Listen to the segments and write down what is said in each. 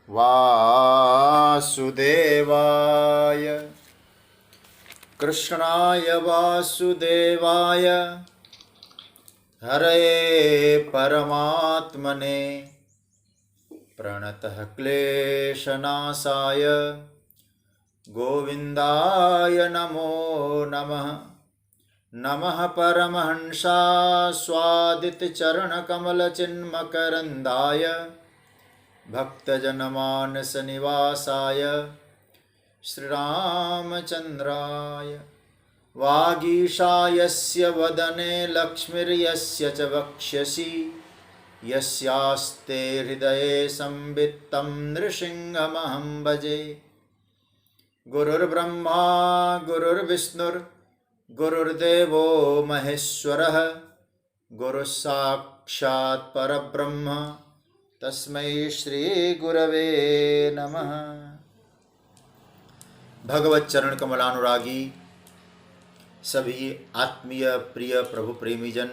वासुदेवाय कृष्णाय वासुदेवाय हरे परमात्मने प्रणतः क्लेशनाशाय गोविन्दाय नमो नमः। नमः परमहंसास्वादितचरणकमलचिन्मकरन्दाय भक्तजनमानसनिवासाय श्रीरामचन्द्राय वागीशायस्य वदने लक्ष्मीर्यस्य च वक्ष्यसि यस्यास्ते हृदये संवित्तं नृसिंहमहं भजे। गुरुर्ब्रह्मा गुरुर्विष्णुर्गुरुर्देवो महेश्वरः गुरुस्साक्षात् परब्रह्म तस्मै श्री गुरवे नमः। भगवत चरण कमलानुरागी सभी आत्मीय प्रिय प्रभु प्रेमीजन,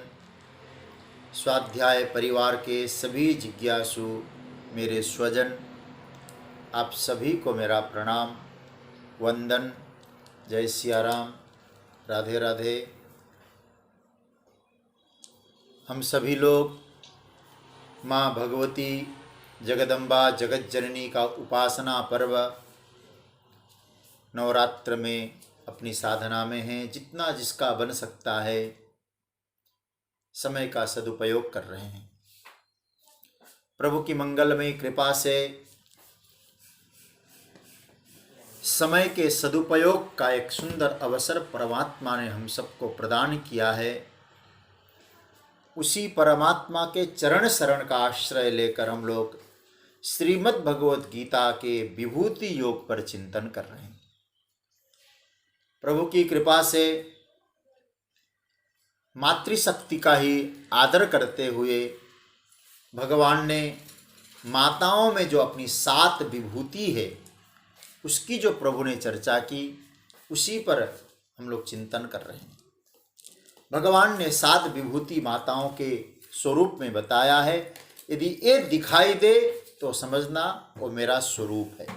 स्वाध्याय परिवार के सभी जिज्ञासु मेरे स्वजन, आप सभी को मेरा प्रणाम, वंदन, जय सिया राम, राधे राधे। हम सभी लोग माँ भगवती जगदम्बा जगत जननी का उपासना पर्व नवरात्र में अपनी साधना में हैं। जितना जिसका बन सकता है समय का सदुपयोग कर रहे हैं। प्रभु की मंगलमयी कृपा से समय के सदुपयोग का एक सुंदर अवसर परमात्मा ने हम सबको प्रदान किया है। उसी परमात्मा के चरण शरण का आश्रय लेकर हम लोग श्रीमद् भगवत गीता के विभूति योग पर चिंतन कर रहे हैं। प्रभु की कृपा से मातृशक्ति का ही आदर करते हुए भगवान ने माताओं में जो अपनी 7 विभूति है उसकी जो प्रभु ने चर्चा की, उसी पर हम लोग चिंतन कर रहे हैं। भगवान ने 7 विभूति माताओं के स्वरूप में बताया है। यदि ये दिखाई दे तो समझना वो मेरा स्वरूप है।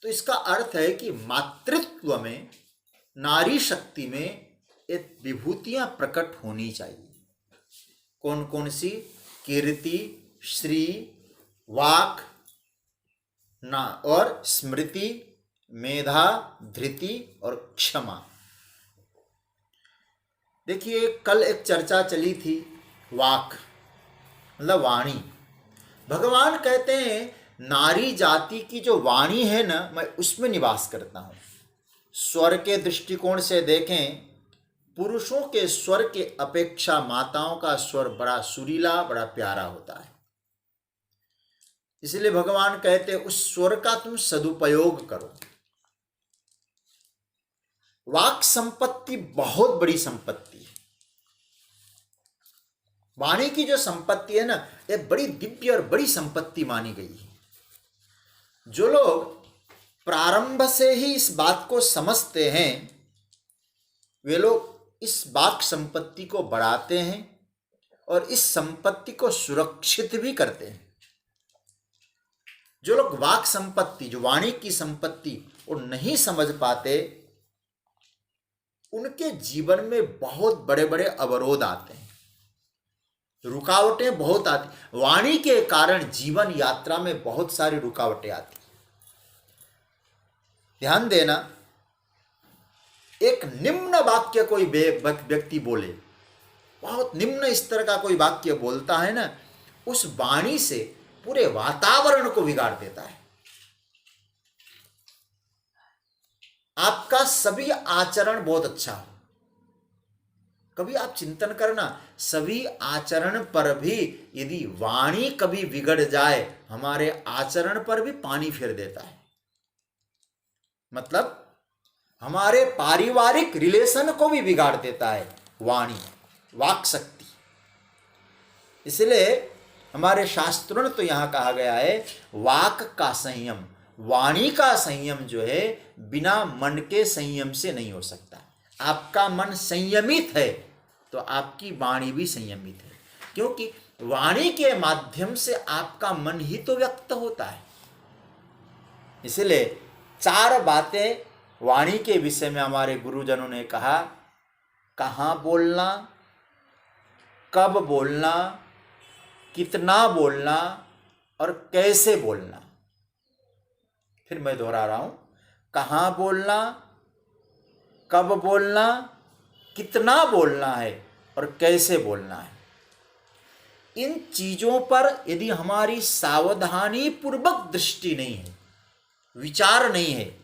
तो इसका अर्थ है कि मातृत्व में, नारी शक्ति में ये विभूतियां प्रकट होनी चाहिए। कौन कौन सी? कीर्ति, श्री, वाक ना और स्मृति, मेधा, धृति और क्षमा। देखिए, कल एक चर्चा चली थी वाक मतलब वाणी। भगवान कहते हैं नारी जाति की जो वाणी है ना, मैं उसमें निवास करता हूँ। स्वर के दृष्टिकोण से देखें, पुरुषों के स्वर के अपेक्षा माताओं का स्वर बड़ा सुरीला, बड़ा प्यारा होता है। इसलिए भगवान कहते हैं उस स्वर का तुम सदुपयोग करो। वाक संपत्ति बहुत बड़ी संपत्ति है। वाणी की जो संपत्ति है ना, ये बड़ी दिव्य और बड़ी संपत्ति मानी गई है। जो लोग प्रारंभ से ही इस बात को समझते हैं, वे लोग इस वाक संपत्ति को बढ़ाते हैं और इस संपत्ति को सुरक्षित भी करते हैं। जो लोग वाक संपत्ति, जो वाणी की संपत्ति, वो नहीं समझ पाते, उनके जीवन में बहुत बड़े बड़े अवरोध आते हैं, रुकावटें बहुत आती। वाणी के कारण जीवन यात्रा में बहुत सारी रुकावटें आती। ध्यान देना, एक निम्न वाक्य कोई व्यक्ति बोले, बहुत निम्न स्तर का कोई वाक्य बोलता है ना, उस वाणी से पूरे वातावरण को बिगाड़ देता है। आपका सभी आचरण बहुत अच्छा हो, कभी आप चिंतन करना, सभी आचरण पर भी यदि वाणी कभी बिगड़ जाए, हमारे आचरण पर भी पानी फेर देता है। मतलब हमारे पारिवारिक रिलेशन को भी बिगाड़ देता है वाणी, वाक शक्ति। इसलिए हमारे शास्त्रों ने तो यहाँ कहा गया है वाक का संयम, वाणी का संयम जो है बिना मन के संयम से नहीं हो सकता। आपका मन संयमित है तो आपकी वाणी भी संयमित है, क्योंकि वाणी के माध्यम से आपका मन ही तो व्यक्त होता है। इसलिए 4 बातें वाणी के विषय में हमारे गुरुजनों ने कहा। कहाँ बोलना, कब बोलना, कितना बोलना और कैसे बोलना। फिर मैं दोहरा रहा हूँ, कहाँ बोलना, कब बोलना, कितना बोलना है और कैसे बोलना है। इन चीज़ों पर यदि हमारी सावधानी पूर्वक दृष्टि नहीं है, विचार नहीं है,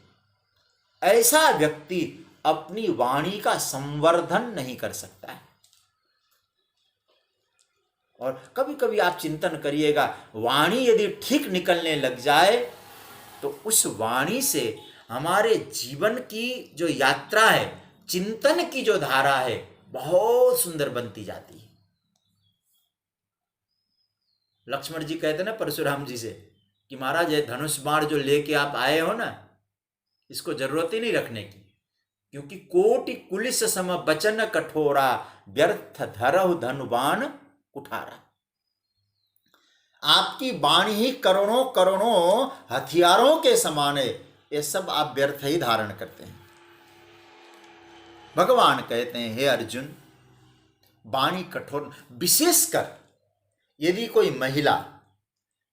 ऐसा व्यक्ति अपनी वाणी का संवर्धन नहीं कर सकता है। और कभी कभी आप चिंतन करिएगा, वाणी यदि ठीक निकलने लग जाए तो उस वाणी से हमारे जीवन की जो यात्रा है, चिंतन की जो धारा है, बहुत सुंदर बनती जाती है। लक्ष्मण जी कहते ना परशुराम जी से कि महाराज ये धनुष बाण जो लेके आप आए हो ना, इसको जरूरत ही नहीं रखने की, क्योंकि कोटि कुलिस सम बचन कठोरा, व्यर्थ धरहु धनुबाण कुठारा। आपकी वाणी ही करोड़ों करोड़ों हथियारों के समान है, ये सब आप व्यर्थ ही धारण करते हैं। भगवान कहते हैं, हे अर्जुन, वाणी कठोर, विशेषकर यदि कोई महिला,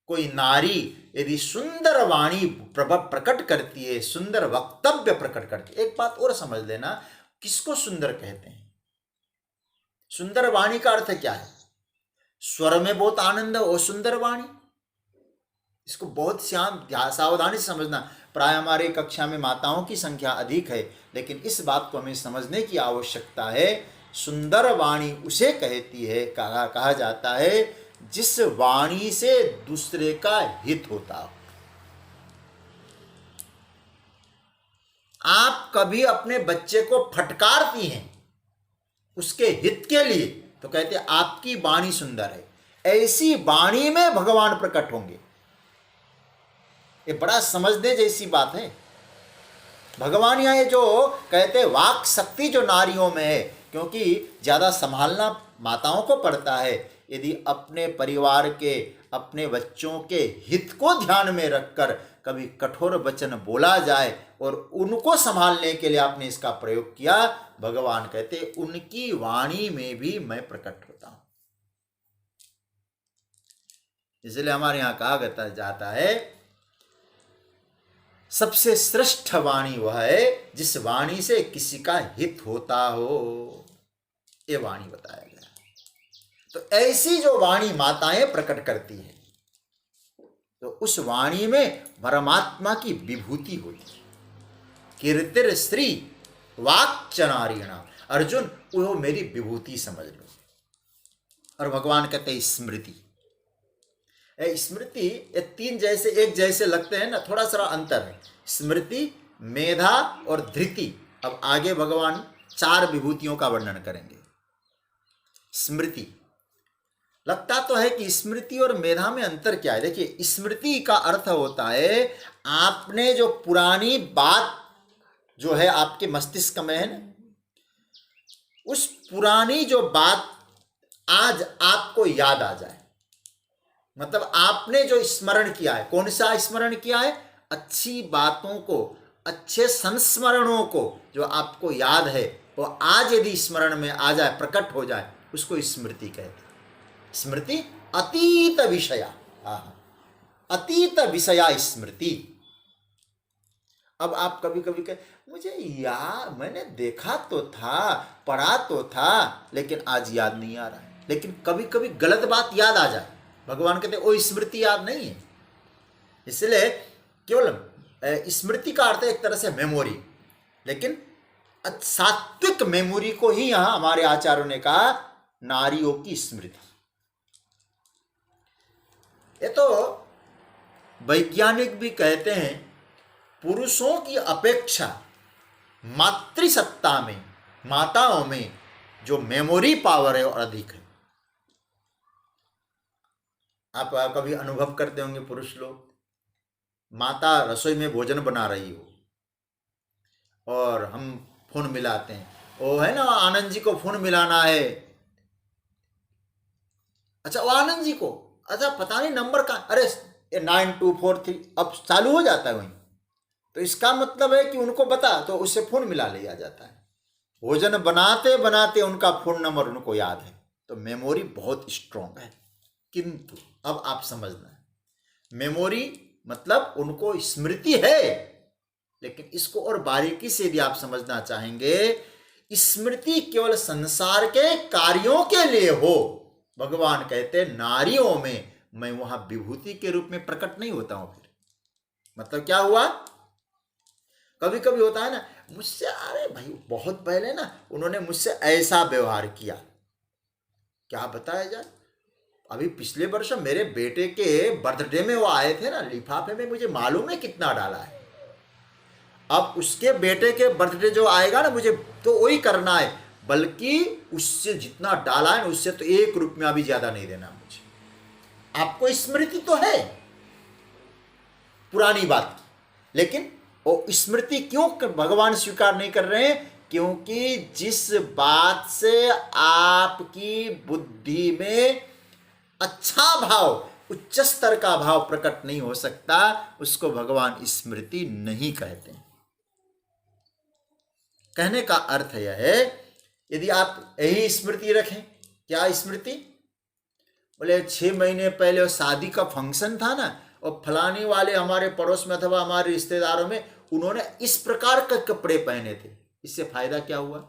कोई नारी यदि सुंदर वाणी प्रकट करती है, सुंदर वक्तव्य प्रकट करती है। एक बात और समझ लेना, किसको सुंदर कहते हैं? सुंदर वाणी का अर्थ क्या है? स्वर में बहुत आनंद हो, सुंदर वाणी। इसको बहुत सावधानी से समझना। प्राय हमारी कक्षा में माताओं की संख्या अधिक है, लेकिन इस बात को हमें समझने की आवश्यकता है। सुंदर वाणी उसे कहती है, कहा जाता है, जिस वाणी से दूसरे का हित होता हो। आप कभी अपने बच्चे को फटकारती हैं उसके हित के लिए, तो कहते हैं आपकी वाणी सुंदर है। ऐसी वाणी में भगवान प्रकट होंगे। ये बड़ा समझने जैसी बात है। भगवान यहाँ ये जो कहते हैं वाक शक्ति जो नारियों में है, क्योंकि ज़्यादा संभालना माताओं को पड़ता है। यदि अपने परिवार के, अपने बच्चों के हित को ध्यान में रखकर कभी कठोर वचन बोला जाए और उनको संभालने के लिए आपने इसका प्रयोग किया, भगवान कहते हैं उनकी वाणी में भी मैं प्रकट होता हूं। इसलिए हमारे यहाँ कहा जाता है, सबसे श्रेष्ठ वाणी वह है जिस वाणी से किसी का हित होता हो। ये वाणी बताया गया। तो ऐसी जो वाणी माताएं प्रकट करती है, तो उस वाणी में परमात्मा की विभूति होती है। कीर्तिर श्री वाक्च नारीणाम, अर्जुन वो मेरी विभूति समझ लो। और भगवान कहते हैं स्मृति। स्मृति ये 3 जैसे एक जैसे लगते हैं ना, थोड़ा सा अंतर है। स्मृति, मेधा और धृति। अब आगे भगवान 4 विभूतियों का वर्णन करेंगे। स्मृति, लगता तो है कि स्मृति और मेधा में अंतर क्या है। देखिए, स्मृति का अर्थ होता है आपने जो पुरानी बात जो है आपके मस्तिष्क में है ना, उस पुरानी जो बात आज आपको याद आ जाए। मतलब आपने जो स्मरण किया है, कौन सा स्मरण किया है? अच्छी बातों को, अच्छे संस्मरणों को जो आपको याद है, वो आज यदि स्मरण में आ जाए, प्रकट हो जाए, उसको स्मृति कहते हैं। स्मृति अतीत विषया, अतीत विषया स्मृति। अब आप कभी कभी कहे, मुझे यार मैंने देखा तो था, पढ़ा तो था, लेकिन आज याद नहीं आ रहा है। लेकिन कभी कभी गलत बात याद आ जाए, भगवान कहते वो स्मृति याद नहीं है। इसलिए केवल स्मृति का अर्थ है एक तरह से मेमोरी, लेकिन सात्विक मेमोरी को ही यहां हमारे आचार्यों ने कहा नारियों की स्मृति। ये तो वैज्ञानिक भी कहते हैं, पुरुषों की अपेक्षा मातृसत्ता में, माताओं में जो मेमोरी पावर है और अधिक है। आप कभी अनुभव करते होंगे, पुरुष लोग, माता रसोई में भोजन बना रही हो और हम फोन मिलाते हैं, वो है ना आनंद जी को फोन मिलाना है। अच्छा, वो आनंद जी को, अच्छा पता नहीं नंबर का, अरे 9243, अब चालू हो जाता है वहीं। तो इसका मतलब है कि उनको बता तो उससे फोन मिला लिया जाता है। भोजन बनाते बनाते उनका फोन नंबर उनको याद है। तो मेमोरी बहुत स्ट्रांग है। किंतु अब आप समझना, मेमोरी मतलब उनको स्मृति है, लेकिन इसको और बारीकी से यदि आप समझना चाहेंगे, स्मृति केवल संसार के कार्यों के लिए हो। भगवान कहते नारियों में मैं वहां विभूति के रूप में प्रकट नहीं होता हूं। फिर मतलब क्या हुआ, कभी कभी होता है ना, मुझसे अरे भाई बहुत पहले ना उन्होंने मुझसे ऐसा व्यवहार किया, क्या बताया जाए। अभी पिछले वर्ष मेरे बेटे के बर्थडे में वो आए थे ना, लिफाफे में मुझे मालूम है कितना डाला है। अब उसके बेटे के बर्थडे जो आएगा ना, मुझे तो वही करना है, बल्कि उससे जितना डाला है ना उससे तो 1 रुपया भी ज्यादा नहीं देना मुझे। आपको स्मृति तो है पुरानी बात, लेकिन वो स्मृति क्यों भगवान स्वीकार नहीं कर रहे हैं? क्योंकि जिस बात से आपकी बुद्धि में अच्छा भाव, उच्च स्तर का भाव प्रकट नहीं हो सकता, उसको भगवान स्मृति नहीं कहते। कहने का अर्थ यह है, यदि आप यही स्मृति रखें, क्या स्मृति? बोले 6 महीने पहले वो शादी का फंक्शन था ना, और फलानी वाले हमारे पड़ोस में अथवा हमारे रिश्तेदारों में उन्होंने इस प्रकार के कपड़े पहने थे। इससे फायदा क्या हुआ?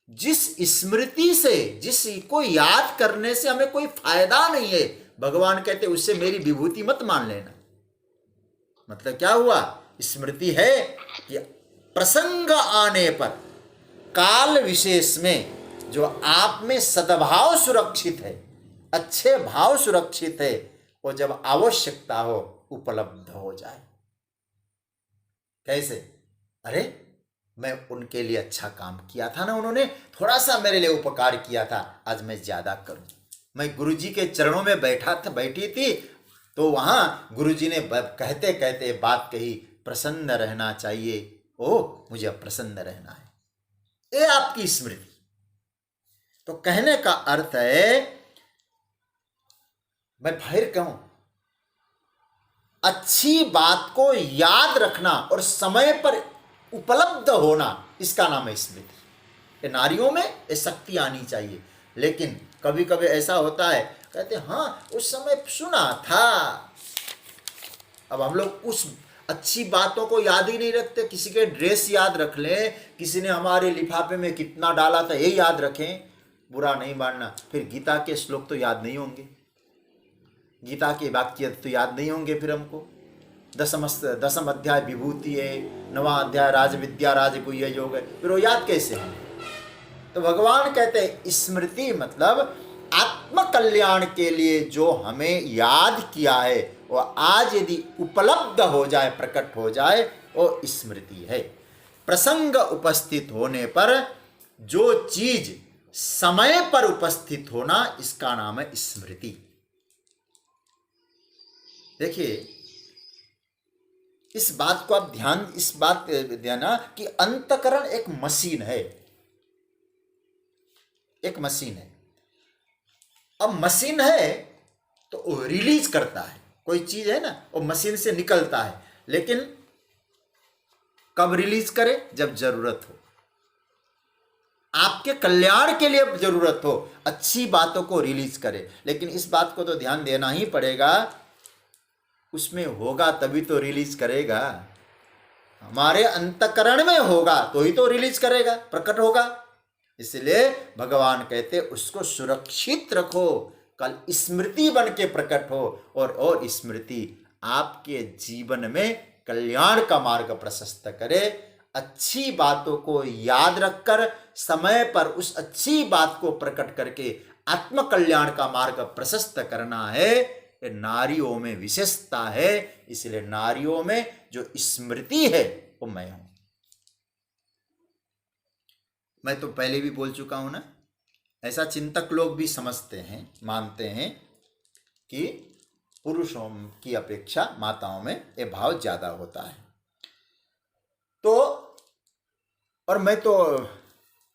जिस स्मृति से, जिस को याद करने से हमें कोई फायदा नहीं है, भगवान कहते उससे मेरी विभूति मत मान लेना। मतलब क्या हुआ? स्मृति है कि प्रसंग आने पर, काल विशेष में जो आप में सद्भाव सुरक्षित है, अच्छे भाव सुरक्षित है, वो जब आवश्यकता हो उपलब्ध हो जाए। कैसे? अरे मैं उनके लिए अच्छा काम किया था ना, उन्होंने थोड़ा सा मेरे लिए उपकार किया था, आज मैं ज्यादा करूं। मैं गुरुजी के चरणों में बैठी थी, तो वहां गुरुजी ने कहते कहते बात कही, प्रसन्न रहना चाहिए, ओ मुझे प्रसन्न रहना है। ये आपकी स्मृति। तो कहने का अर्थ है, मैं फिर कहूं, अच्छी बात को याद रखना और समय पर उपलब्ध होना, इसका नाम है स्मृति। ये नारियों में ये शक्ति आनी चाहिए। लेकिन कभी कभी ऐसा होता है, कहते हाँ उस समय सुना था। अब हम लोग उस अच्छी बातों को याद ही नहीं रखते। किसी के ड्रेस याद रख लें, किसी ने हमारे लिफाफे में कितना डाला था ये याद रखें, बुरा नहीं मानना। फिर गीता के श्लोक तो याद नहीं होंगे, गीता के वाक्य तो याद नहीं होंगे। फिर हमको 10 अध्याय विभूति है, 9वां अध्याय राजविद्या राजगुह्य योग है, फिर वो याद कैसे है? तो भगवान कहते हैं स्मृति मतलब आत्म कल्याण के लिए जो हमें याद किया है वो आज यदि उपलब्ध हो जाए, प्रकट हो जाए, वो स्मृति है। प्रसंग उपस्थित होने पर जो चीज समय पर उपस्थित होना, इसका नाम है स्मृति। देखिए इस बात को आप इस बात देना कि अंतकरण एक मशीन है, एक मशीन है। अब मशीन है तो वो रिलीज करता है, कोई चीज है ना, वो मशीन से निकलता है, लेकिन कब रिलीज करे? जब जरूरत हो, आपके कल्याण के लिए जरूरत हो, अच्छी बातों को रिलीज करे। लेकिन इस बात को तो ध्यान देना ही पड़ेगा, उसमें होगा तभी तो रिलीज करेगा। हमारे अंतकरण में होगा तो ही तो रिलीज करेगा, प्रकट होगा। इसलिए भगवान कहते उसको सुरक्षित रखो, कल स्मृति बन के प्रकट हो, और स्मृति आपके जीवन में कल्याण का मार्ग प्रशस्त करे। अच्छी बातों को याद रखकर समय पर उस अच्छी बात को प्रकट करके आत्म कल्याण का मार्ग प्रशस्त करना है। ये नारियों में विशेषता है। इसलिए नारियों में जो स्मृति है वो मैं हूं। मैं तो पहले भी बोल चुका हूं ना, ऐसा चिंतक लोग भी समझते हैं, मानते हैं कि पुरुषों की अपेक्षा माताओं में ये भाव ज्यादा होता है। तो और मैं तो,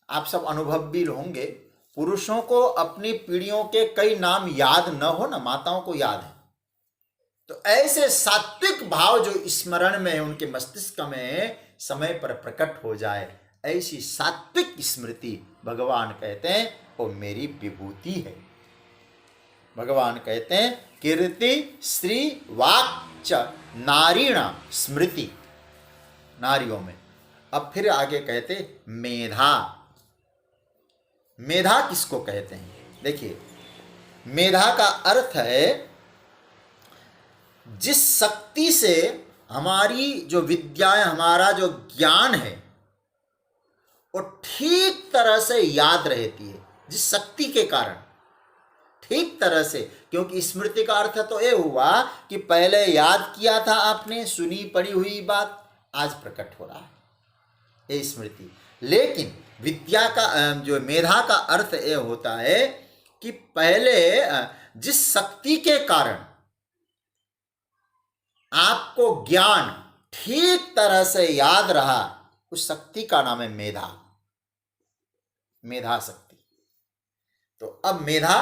आप सब अनुभव भी होंगे, पुरुषों को अपनी पीढ़ियों के कई नाम याद न हो ना, माताओं को याद है। तो ऐसे सात्विक भाव जो स्मरण में है, उनके मस्तिष्क में समय पर प्रकट हो जाए, ऐसी सात्विक स्मृति भगवान कहते हैं वो मेरी विभूति है। भगवान कहते हैं कीर्ति श्री वाक्च नारीणाम स्मृति, नारियों में। अब फिर आगे कहते मेधा। मेधा किसको कहते हैं? देखिए, मेधा का अर्थ है जिस शक्ति से हमारी जो विद्याएं, हमारा जो ज्ञान है वो ठीक तरह से याद रहती है, जिस शक्ति के कारण ठीक तरह से। क्योंकि स्मृति का अर्थ तो ये हुआ कि पहले याद किया था आपने, सुनी पढ़ी हुई बात आज प्रकट हो रहा है, ये स्मृति। लेकिन विद्या का जो मेधा का अर्थ ये होता है कि पहले जिस शक्ति के कारण आपको ज्ञान ठीक तरह से याद रहा, उस शक्ति का नाम है मेधा, मेधा शक्ति। तो अब मेधा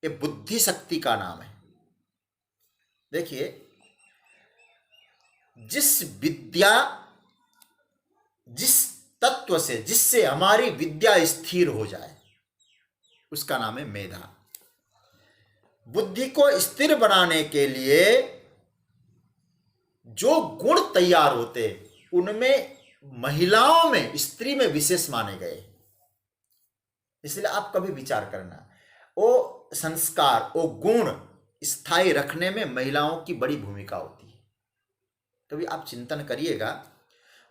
ये बुद्धि शक्ति का नाम है। देखिए, जिस विद्या, जिस तत्व से, जिससे हमारी विद्या स्थिर हो जाए, उसका नाम है मेधा। बुद्धि को स्थिर बनाने के लिए जो गुण तैयार होते, उनमें महिलाओं में, स्त्री में विशेष माने गए। इसलिए आप कभी विचार करना, वो संस्कार, वो गुण स्थायी रखने में महिलाओं की बड़ी भूमिका होती है। कभी आप चिंतन करिएगा,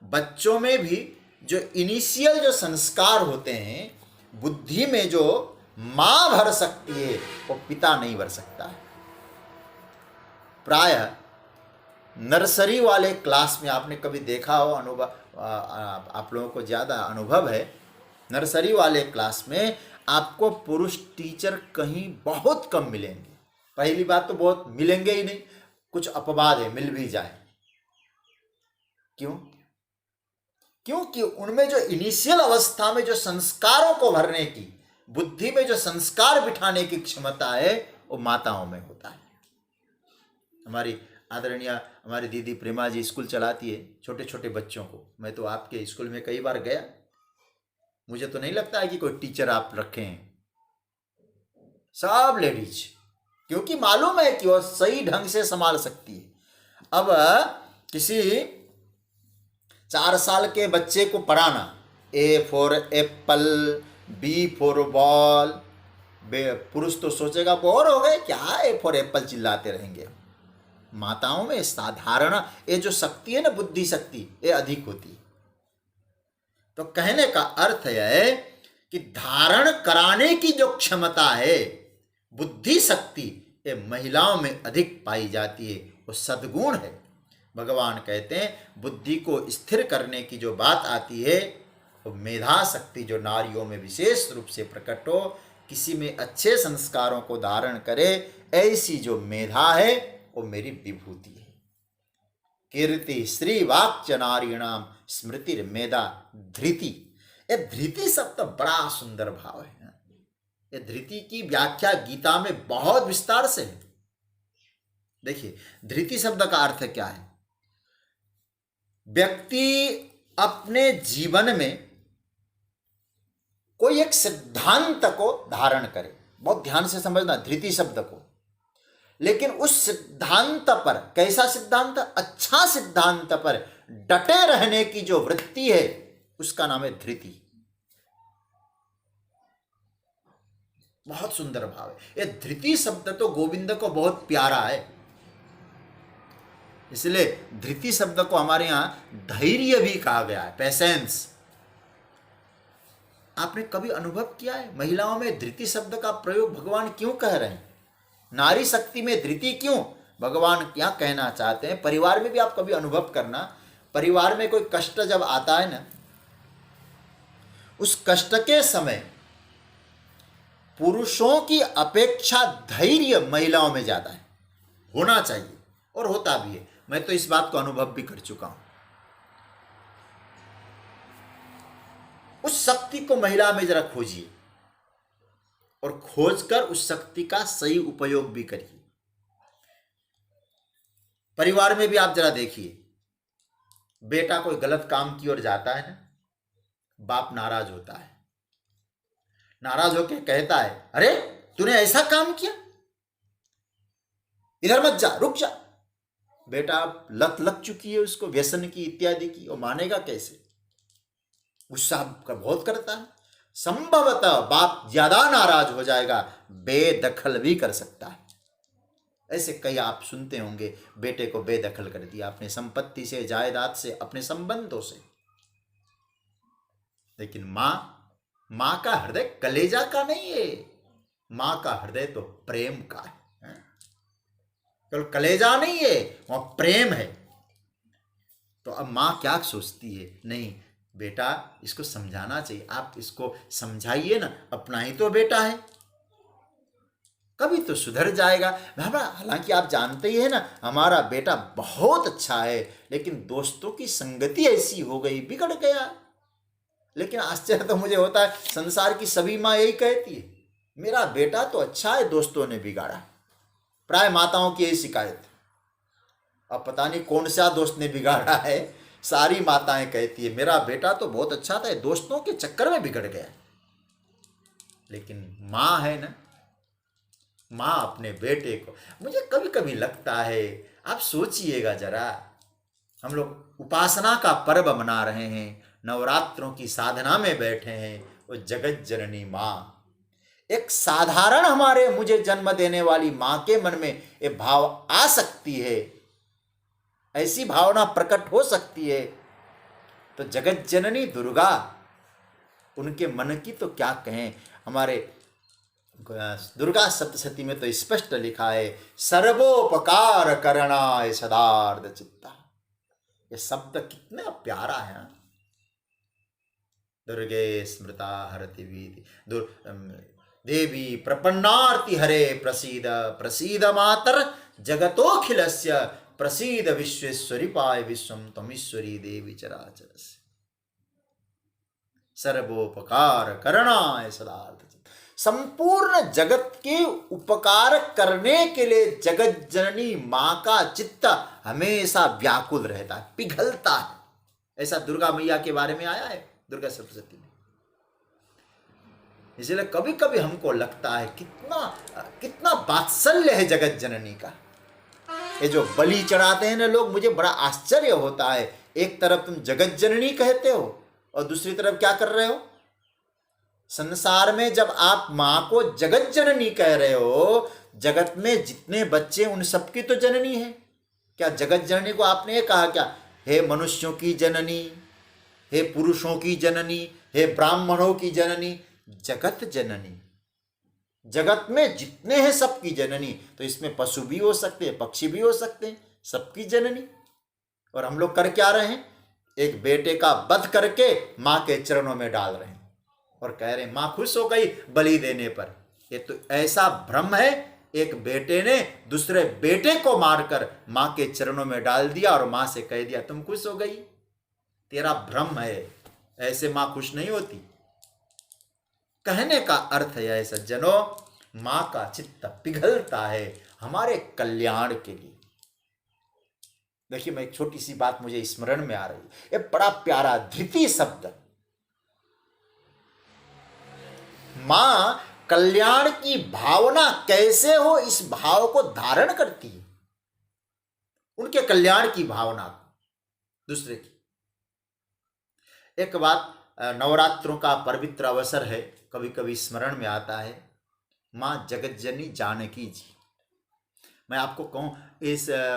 बच्चों में भी जो इनिशियल जो संस्कार होते हैं, बुद्धि में जो मां भर सकती है, वो पिता नहीं भर सकता है। प्रायः नर्सरी वाले क्लास में आपने कभी देखा हो, अनुभव आप लोगों को ज़्यादा अनुभव है, नर्सरी वाले क्लास में आपको पुरुष टीचर कहीं बहुत कम मिलेंगे। पहली बात तो बहुत मिलेंगे ही नहीं, कुछ अपवाद है मिल भी जाए। क्यों? क्योंकि उनमें जो इनिशियल अवस्था में जो संस्कारों को भरने की, बुद्धि में जो संस्कार बिठाने की क्षमता है, वो माताओं में होता है। हमारी आदरणीय हमारी दीदी प्रेमा जी स्कूल चलाती है छोटे छोटे बच्चों को। मैं तो आपके स्कूल में कई बार गया, मुझे तो नहीं लगता है कि कोई टीचर आप रखे हैं, सब लेडीज, क्योंकि मालूम है कि वो सही ढंग से संभाल सकती है। अब किसी 4 साल के बच्चे को पढ़ाना, A for apple, B for ball, पुरुष तो सोचेगा बोर हो गए, क्या ए फॉर एप्पल चिल्लाते रहेंगे। माताओं में साधारण ये जो शक्ति है ना, बुद्धि शक्ति, ये अधिक होती है। तो कहने का अर्थ यह है कि धारण कराने की जो क्षमता है, बुद्धि शक्ति, ये महिलाओं में अधिक पाई जाती है, वो सद्गुण है। भगवान कहते हैं बुद्धि को स्थिर करने की जो बात आती है, वो मेधा शक्ति जो नारियों में विशेष रूप से प्रकट हो, किसी में अच्छे संस्कारों को धारण करे, ऐसी जो मेधा है वो मेरी विभूति है। कीर्ति श्री वाक्च नारीणाम स्मृति मेधा धृति। ये धृति शब्द बड़ा सुंदर भाव है। ये धृति की व्याख्या गीता में बहुत विस्तार से है। देखिए, धृति शब्द का अर्थ क्या है? व्यक्ति अपने जीवन में कोई एक सिद्धांत को धारण करे। बहुत ध्यान से समझना धृति शब्द को। लेकिन उस सिद्धांत पर, कैसा सिद्धांत? अच्छा सिद्धांत पर डटे रहने की जो वृत्ति है, उसका नाम है धृति। बहुत सुंदर भाव है। ये धृति शब्द तो गोविंद को बहुत प्यारा है, इसलिए धृति शब्द को हमारे यहां धैर्य भी कहा गया है, पेशेंस। आपने कभी अनुभव किया है महिलाओं में धृति शब्द का प्रयोग भगवान क्यों कह रहे हैं? नारी शक्ति में धृति क्यों? भगवान क्या कहना चाहते हैं? परिवार में भी आप कभी अनुभव करना, परिवार में कोई कष्ट जब आता है ना, उस कष्ट के समय पुरुषों की अपेक्षा धैर्य महिलाओं में ज्यादा है, होना चाहिए और होता भी है। मैं तो इस बात को अनुभव भी कर चुका हूं। उस शक्ति को महिला में जरा खोजिए और खोजकर उस शक्ति का सही उपयोग भी करिए। परिवार में भी आप जरा देखिए, बेटा कोई गलत काम की ओर जाता है ना, बाप नाराज होता है, नाराज होकर कहता है, अरे तूने ऐसा काम किया, इधर मत जा, रुक जा। बेटा लत लग चुकी है उसको, व्यसन की इत्यादि की, वो मानेगा कैसे? गुस्सा बहुत करता है। संभवतः बाप ज्यादा नाराज हो जाएगा, बेदखल भी कर सकता है। ऐसे कई आप सुनते होंगे, बेटे को बेदखल कर दिया अपने संपत्ति से, जायदाद से, अपने संबंधों से। लेकिन मां का हृदय कलेजा का नहीं है, मां का हृदय तो प्रेम का है। केवल कलेजा नहीं है, वह प्रेम है। तो अब मां क्या सोचती है, नहीं बेटा इसको समझाना चाहिए, आप इसको समझाइए ना, अपना ही तो बेटा है, कभी तो सुधर जाएगा। हालांकि आप जानते ही है ना, हमारा बेटा बहुत अच्छा है, लेकिन दोस्तों की संगति ऐसी हो गई, बिगड़ गया। लेकिन आश्चर्य तो मुझे होता है, संसार की सभी माँ यही कहती है, मेरा बेटा तो अच्छा है, दोस्तों ने बिगाड़ा। प्राय माताओं की यही शिकायत। अब पता नहीं कौन सा दोस्त ने बिगाड़ा है, सारी माताएं कहती है मेरा बेटा तो बहुत अच्छा था, दोस्तों के चक्कर में बिगड़ गया। लेकिन माँ है ना, माँ अपने बेटे को, मुझे कभी कभी लगता है, आप सोचिएगा जरा, हम लोग उपासना का पर्व मना रहे हैं, नवरात्रों की साधना में बैठे हैं, वो जगत जननी माँ, एक साधारण हमारे मुझे जन्म देने वाली माँ के मन में ये भाव आ सकती है, ऐसी भावना प्रकट हो सकती है, तो जगत जननी दुर्गा, उनके मन की तो क्या कहें। हमारे दुर्गा सप्तशती में तो स्पष्ट लिखा है, सर्वोपकार करणाय सदार्थ चित्ता। ये शब्द कितना प्यारा है। दुर्गे स्मृता हरति वीति, देवी प्रपन्नार्ति हरे प्रसीद, प्रसीद मातर जगतोखिलस्य, प्रसीद विश्वेश्वरी पाय विश्वम तमीश्वरी देवी चराचरस्य। सर्वोपकार करणाय सदार्थ, संपूर्ण जगत के उपकार करने के लिए जगत जननी मां का चित्त हमेशा व्याकुल रहता है, पिघलता है। ऐसा दुर्गा मैया के बारे में आया है दुर्गा सप्तशती में। इसलिए कभी कभी हमको लगता है कितना वात्सल्य है जगत जननी का। ये जो बलि चढ़ाते हैं ना लोग, मुझे बड़ा आश्चर्य होता है। एक तरफ तुम जगत जननी कहते हो और दूसरी तरफ क्या कर रहे हो, संसार में जब आप मां को जगत जननी कह रहे हो, जगत में जितने बच्चे उन सबकी तो जननी है। क्या जगत जननी को आपने ये कहा क्या, हे मनुष्यों की जननी, हे पुरुषों की जननी, हे ब्राह्मणों की जननी? जगत जननी, जगत में जितने हैं सबकी जननी। तो इसमें पशु भी हो सकते हैं, पक्षी भी हो सकते हैं, सबकी जननी। और हम लोग कर क्या रहे हैं, एक बेटे का वध करके मां के चरणों में डाल रहे हैं और कह रहे हैं मां खुश हो गई बलि देने पर। ये तो ऐसा भ्रम है, एक बेटे ने दूसरे बेटे को मारकर मां के चरणों में डाल दिया और मां से कह दिया तुम खुश हो गई। तेरा भ्रम है, ऐसे मां खुश नहीं होती। कहने का अर्थ है सज्जनों, मां का चित्त पिघलता है हमारे कल्याण के लिए। देखिए, मैं एक छोटी सी बात मुझे स्मरण में आ रही है, ये बड़ा प्यारा धृति शब्द। मां कल्याण की भावना कैसे हो, इस भाव को धारण करती है, उनके कल्याण की भावना दूसरे की। एक बात, नवरात्रों का पवित्र अवसर है, कभी कभी स्मरण में आता है, मां जगत जननी जानकी जी। मैं आपको कहूं,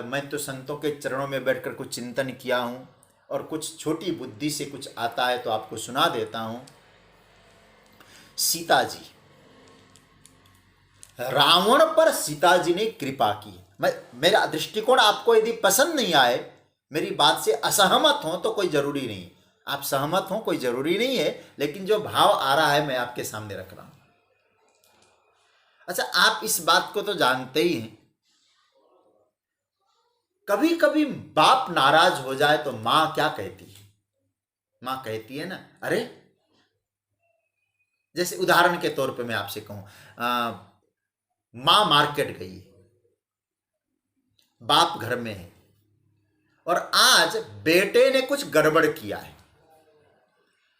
मैं तो संतों के चरणों में बैठकर कुछ चिंतन किया हूं और कुछ छोटी बुद्धि से कुछ आता है तो आपको सुना देता हूं। सीता जी, रावण पर सीता जी ने कृपा की। मेरा दृष्टिकोण आपको यदि पसंद नहीं आए, मेरी बात से असहमत हो तो कोई जरूरी नहीं, आप सहमत हो कोई जरूरी नहीं है, लेकिन जो भाव आ रहा है मैं आपके सामने रख रहा हूं। अच्छा, आप इस बात को तो जानते ही हैं, कभी कभी बाप नाराज हो जाए तो मां क्या कहती है, मां कहती है ना, अरे जैसे उदाहरण के तौर पे मैं आपसे कहूं, मां मार्केट गई, बाप घर में है, और आज बेटे ने कुछ गड़बड़ किया है,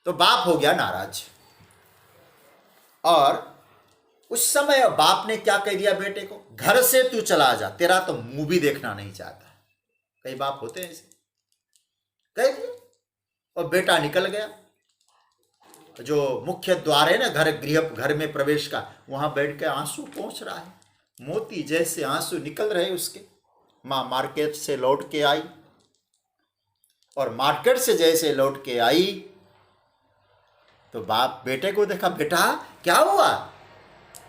तो बाप हो गया नाराज। और उस समय बाप ने क्या कह दिया बेटे को, घर से तू चला जा, तेरा तो मुंह भी देखना नहीं चाहता। कई बाप होते हैं ऐसे, कह दिया और बेटा निकल गया। जो मुख्य द्वार है ना घर में प्रवेश का, वहां बैठ के आंसू पहुंच रहा है, मोती जैसे आंसू निकल रहे उसके। माँ मार्केट से लौट के आई, और मार्केट से जैसे लौट के आई तो बाप बेटे को देखा, बेटा क्या हुआ?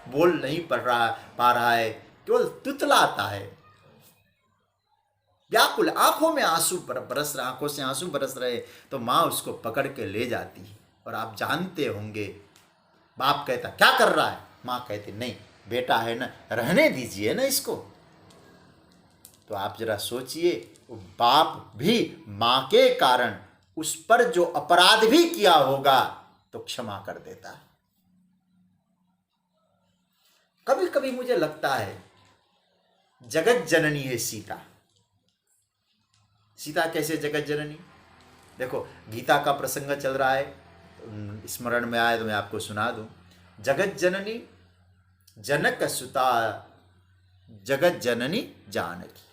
बोल नहीं पा रहा है, केवल तुतलाता है, व्याकुल, आंखों में आंसू बरस रहे, आंखों से आंसू बरस रहे। तो माँ उसको पकड़ के ले जाती है। और आप जानते होंगे, बाप कहता क्या कर रहा है, माँ कहती नहीं बेटा है ना, रहने दीजिए ना इसको। तो आप जरा सोचिए, बाप भी माँ के कारण उस पर जो अपराध भी किया होगा तो क्षमा कर देता है। कभी कभी मुझे लगता है जगत जननी है सीता। सीता कैसे जगत जननी? देखो, गीता का प्रसंग चल रहा है, स्मरण में आए तो मैं आपको सुना दूं। जगत जननी जनक सुता जगत जननी जानकी।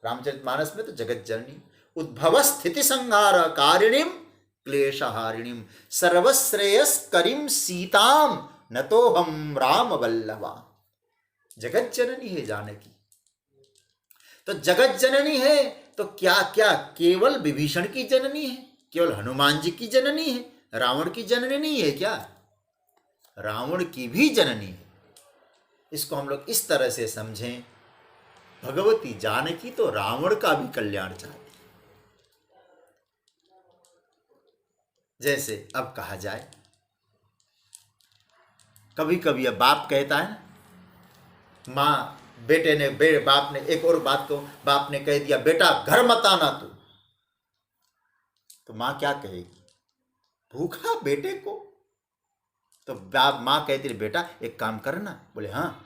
रामचरितमानस में तो जगत जननी उद्भव स्थिति संहार कारिणीम क्लेशहारिणीम सर्वश्रेयस्करीम सीताम न तो हम राम वल्लभा। जगत जननी है जानकी। तो जगत जननी है तो क्या क्या केवल विभीषण की जननी है, केवल हनुमान जी की जननी है, रावण की जननी नहीं है क्या? रावण की भी जननी है। इसको हम लोग इस तरह से समझें, भगवती जानकी तो रावण का भी कल्याण चाहती। जैसे अब कहा जाए, कभी कभी अब बाप कहता है ना, माँ बाप ने एक और बात को बाप ने कह दिया, बेटा घर मत आना तू। तो माँ क्या कहेगी? भूखा बेटे को। तो बाप माँ कहती है, बेटा एक काम करना। बोले हाँ,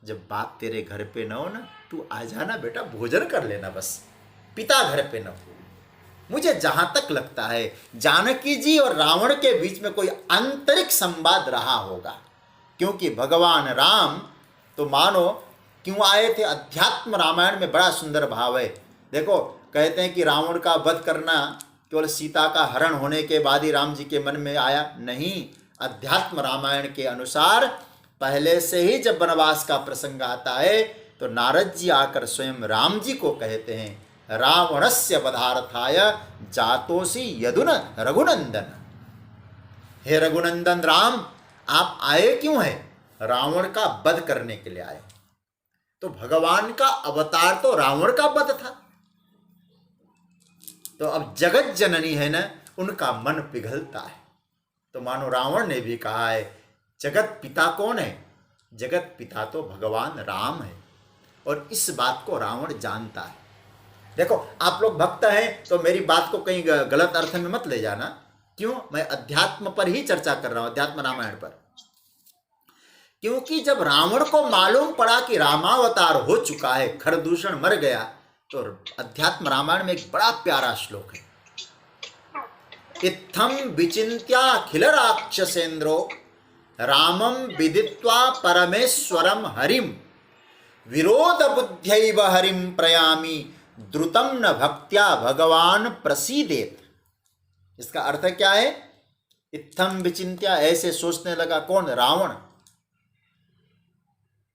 जब बाप तेरे घर पे न हो ना, तू आ जाना बेटा, भोजन कर लेना, बस पिता घर पे न हो। मुझे जहां तक लगता है जानकी जी और रावण के बीच में कोई आंतरिक संवाद रहा होगा, क्योंकि भगवान राम तो मानो क्यों आए थे। अध्यात्म रामायण में बड़ा सुंदर भाव है। देखो, कहते हैं कि रावण का वध करना केवल सीता का हरण होने के बाद ही राम जी के मन में आया, नहीं। अध्यात्म रामायण के अनुसार पहले से ही जब वनवास का प्रसंग आता है तो नारद जी आकर स्वयं राम जी को कहते हैं, रावणस्य वधार्थाय जातोसी यदुन रघुनंदन। हे रघुनंदन राम, आप आए क्यों हैं? रावण का वध करने के लिए आए। तो भगवान का अवतार तो रावण का वध था। तो अब जगत जननी है ना, उनका मन पिघलता है। तो मानो रावण ने भी कहा है, जगत पिता कौन है? जगत पिता तो भगवान राम है। और इस बात को रावण जानता है। देखो, आप लोग भक्त हैं तो मेरी बात को कहीं गलत अर्थ में मत ले जाना। क्यों? मैं अध्यात्म पर ही चर्चा कर रहा हूं, अध्यात्म रामायण पर। क्योंकि जब रावण को मालूम पड़ा कि रामावतार हो चुका है, खरदूषण मर गया, तो अध्यात्म रामायण में एक बड़ा प्यारा श्लोक है, इत्थम विचिन्त्याखिल राक्षसेन्द्रो रामम विदित्वा परमेश्वरम हरिम विरोध बुद्ध्यैव हरिम प्रयामी द्रुतम न भक्त्या भगवान प्रसीदेत। इसका अर्थ क्या है? इत्थम विचिन्त्या, ऐसे सोचने लगा। कौन? रावण।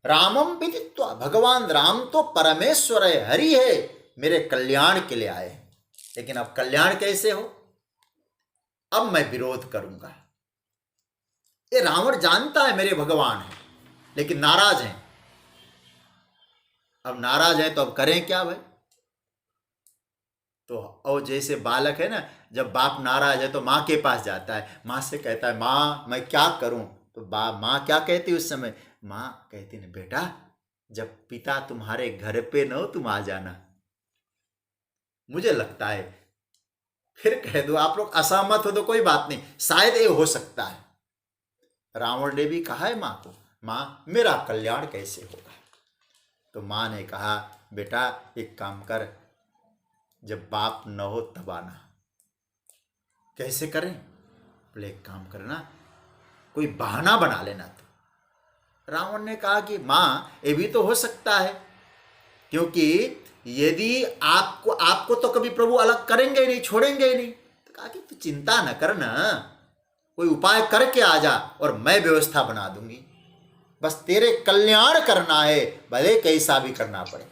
रामम विदित्वा, भगवान राम तो परमेश्वर है, हरि है, मेरे कल्याण के लिए आए। लेकिन अब कल्याण कैसे हो? अब मैं विरोध करूंगा। ये रावण जानता है मेरे भगवान है, लेकिन नाराज हैं। अब नाराज है तो अब करें क्या भाई? तो और जैसे बालक है ना, जब बाप नाराज है तो माँ के पास जाता है, माँ से कहता है, माँ मैं क्या करूं? तो माँ क्या कहती उस समय? माँ कहती ना, बेटा जब पिता तुम्हारे घर पे न हो तुम आ जाना। मुझे लगता है, फिर कह दो आप लोग असहमत हो तो कोई बात नहीं, शायद ये हो सकता है। रावण ने भी कहा है माँ को, माँ मेरा कल्याण कैसे होगा? तो माँ ने कहा, बेटा एक काम कर, जब बाप न हो तब आना। कैसे करें? बोले एक काम करना, कोई बहाना बना लेना। तो रावण ने कहा कि माँ ये भी तो हो सकता है, क्योंकि यदि आपको तो कभी प्रभु अलग करेंगे ही नहीं, छोड़ेंगे ही नहीं। तो कहा कि तू चिंता न करना, कोई उपाय करके आ जा और मैं व्यवस्था बना दूंगी। बस तेरे कल्याण करना है, भले कैसा भी करना पड़े।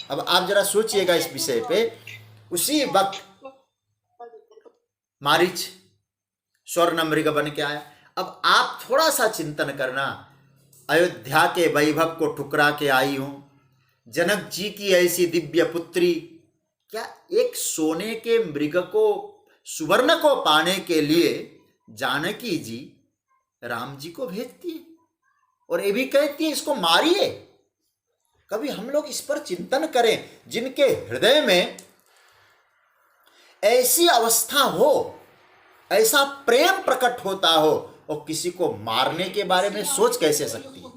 अब आप जरा सोचिएगा इस विषय पे। उसी वक्त मारीच स्वर्ण मृग बन के आया। अब आप थोड़ा सा चिंतन करना, अयोध्या के वैभव को ठुकरा के आई हूं, जनक जी की ऐसी दिव्य पुत्री, क्या एक सोने के मृग को, सुवर्ण को पाने के लिए जानकी जी राम जी को भेजती है और ये भी कहती है इसको मारिए। कभी हम लोग इस पर चिंतन करें, जिनके हृदय में ऐसी अवस्था हो, ऐसा प्रेम प्रकट होता हो, और किसी को मारने के बारे में सोच कैसे सकती है।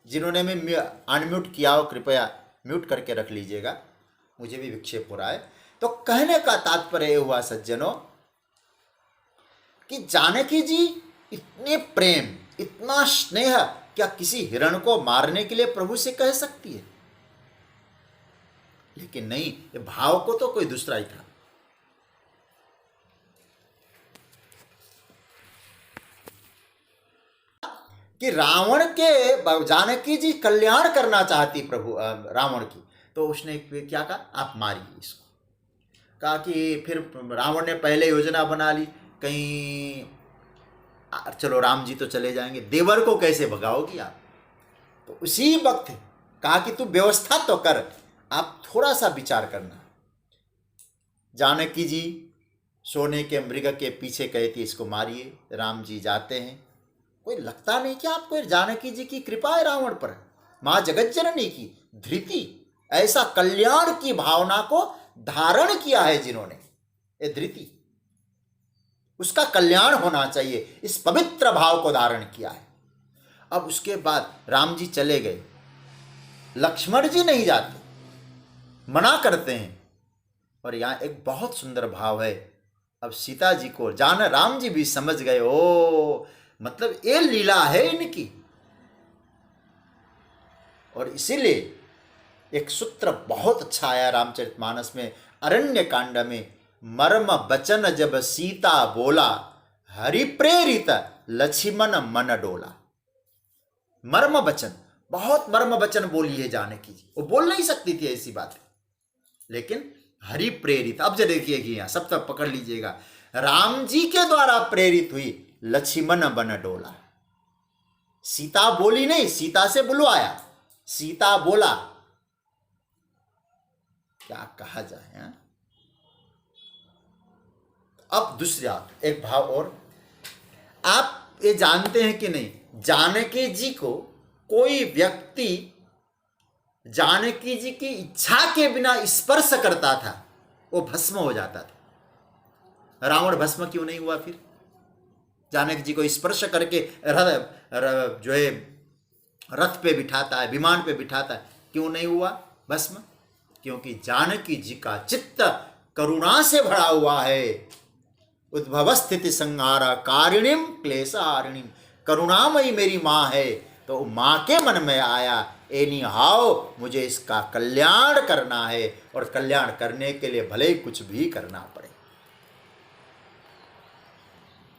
जिन्होंने मैं अनम्यूट किया हो कृपया म्यूट करके रख लीजिएगा, मुझे भी विक्षेप हो रहा है। तो कहने का तात्पर्य हुआ सज्जनों कि जानकी जी इतने प्रेम, इतना स्नेह, क्या किसी हिरण को मारने के लिए प्रभु से कह सकती है? लेकिन नहीं, ये भाव को तो कोई दूसरा ही था। कि रावण के, जानकी जी कल्याण करना चाहती प्रभु रावण की, तो उसने क्या कहा, आप मारिए इसको। कहा कि फिर रावण ने पहले योजना बना ली, कहीं चलो राम जी तो चले जाएंगे, देवर को कैसे भगाओगी आप? तो उसी वक्त कहा कि तू व्यवस्था तो कर, आप थोड़ा सा विचार करना। जानकी जी सोने के मृग के पीछे कहती इसको मारिए। राम जी जाते हैं। कोई लगता नहीं कि आपको जानकी जी की कृपा है रावण पर, माँ जगत जननी की धृति, ऐसा कल्याण की भावना को धारण किया है जिन्होंने, ये धृति, उसका कल्याण होना चाहिए, इस पवित्र भाव को धारण किया है। अब उसके बाद राम जी चले गए, लक्ष्मण जी नहीं जाते, मना करते हैं। और यहाँ एक बहुत सुंदर भाव है। अब सीता जी को जान, राम जी भी समझ गए, ओ मतलब ये लीला है इनकी। और इसीलिए एक सूत्र बहुत अच्छा आया रामचरितमानस में, अरण्य कांड में, मर्म बचन जब सीता बोला, हरि प्रेरित लक्ष्मण मन डोला। मर्म वचन, बहुत मर्म वचन बोली है जानकी जी, वो बोल नहीं सकती थी ऐसी बात, लेकिन हरि प्रेरित। अब जो देखिएगा यहाँ सब तक पकड़ लीजिएगा, राम जी के द्वारा प्रेरित हुई, लक्ष्मण बन डोला। सीता बोली नहीं, सीता से बुलवाया, सीता बोला, क्या कहा जाए। हा? अब दूसरा एक भाव और, आप ये जानते हैं कि नहीं, जानकी जी को कोई व्यक्ति जानकी जी की इच्छा के बिना स्पर्श करता था, वो भस्म हो जाता था। रावण भस्म क्यों नहीं हुआ फिर? जानकी जी को स्पर्श करके जो है रथ पे बिठाता है, विमान पे बिठाता है, क्यों नहीं हुआ भस्म? क्योंकि जानकी जी का चित्त करुणा से भरा हुआ है। उद्भव स्थिति संहारा कारिणीम क्लेशारिणीम, करुणामयी मेरी माँ है, तो माँ के मन में आया एनी हाउ मुझे इसका कल्याण करना है, और कल्याण करने के लिए भले ही कुछ भी करना पड़े।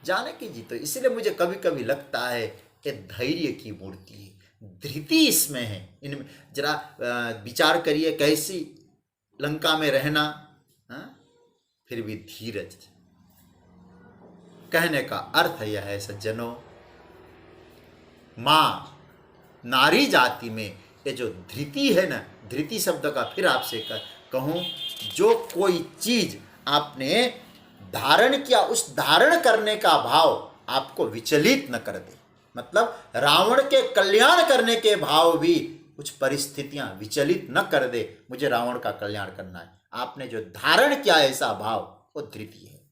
जानकी जी तो इसलिए मुझे कभी कभी लगता है कि धैर्य की मूर्ति है, धृति इसमें है। इनमें जरा विचार करिए, कैसी लंका में रहना, फिर भी धीरज। कहने का अर्थ यह है सज्जनों, मां नारी जाति में ये जो धृति है ना, धृति शब्द का फिर आपसे कहूं, जो कोई चीज आपने धारण किया, उस धारण करने का भाव आपको विचलित न कर दे। मतलब रावण के कल्याण करने के भाव भी कुछ परिस्थितियां विचलित न कर दे, मुझे रावण का कल्याण करना है। आपने जो धारण किया ऐसा भाव, वो धृति है।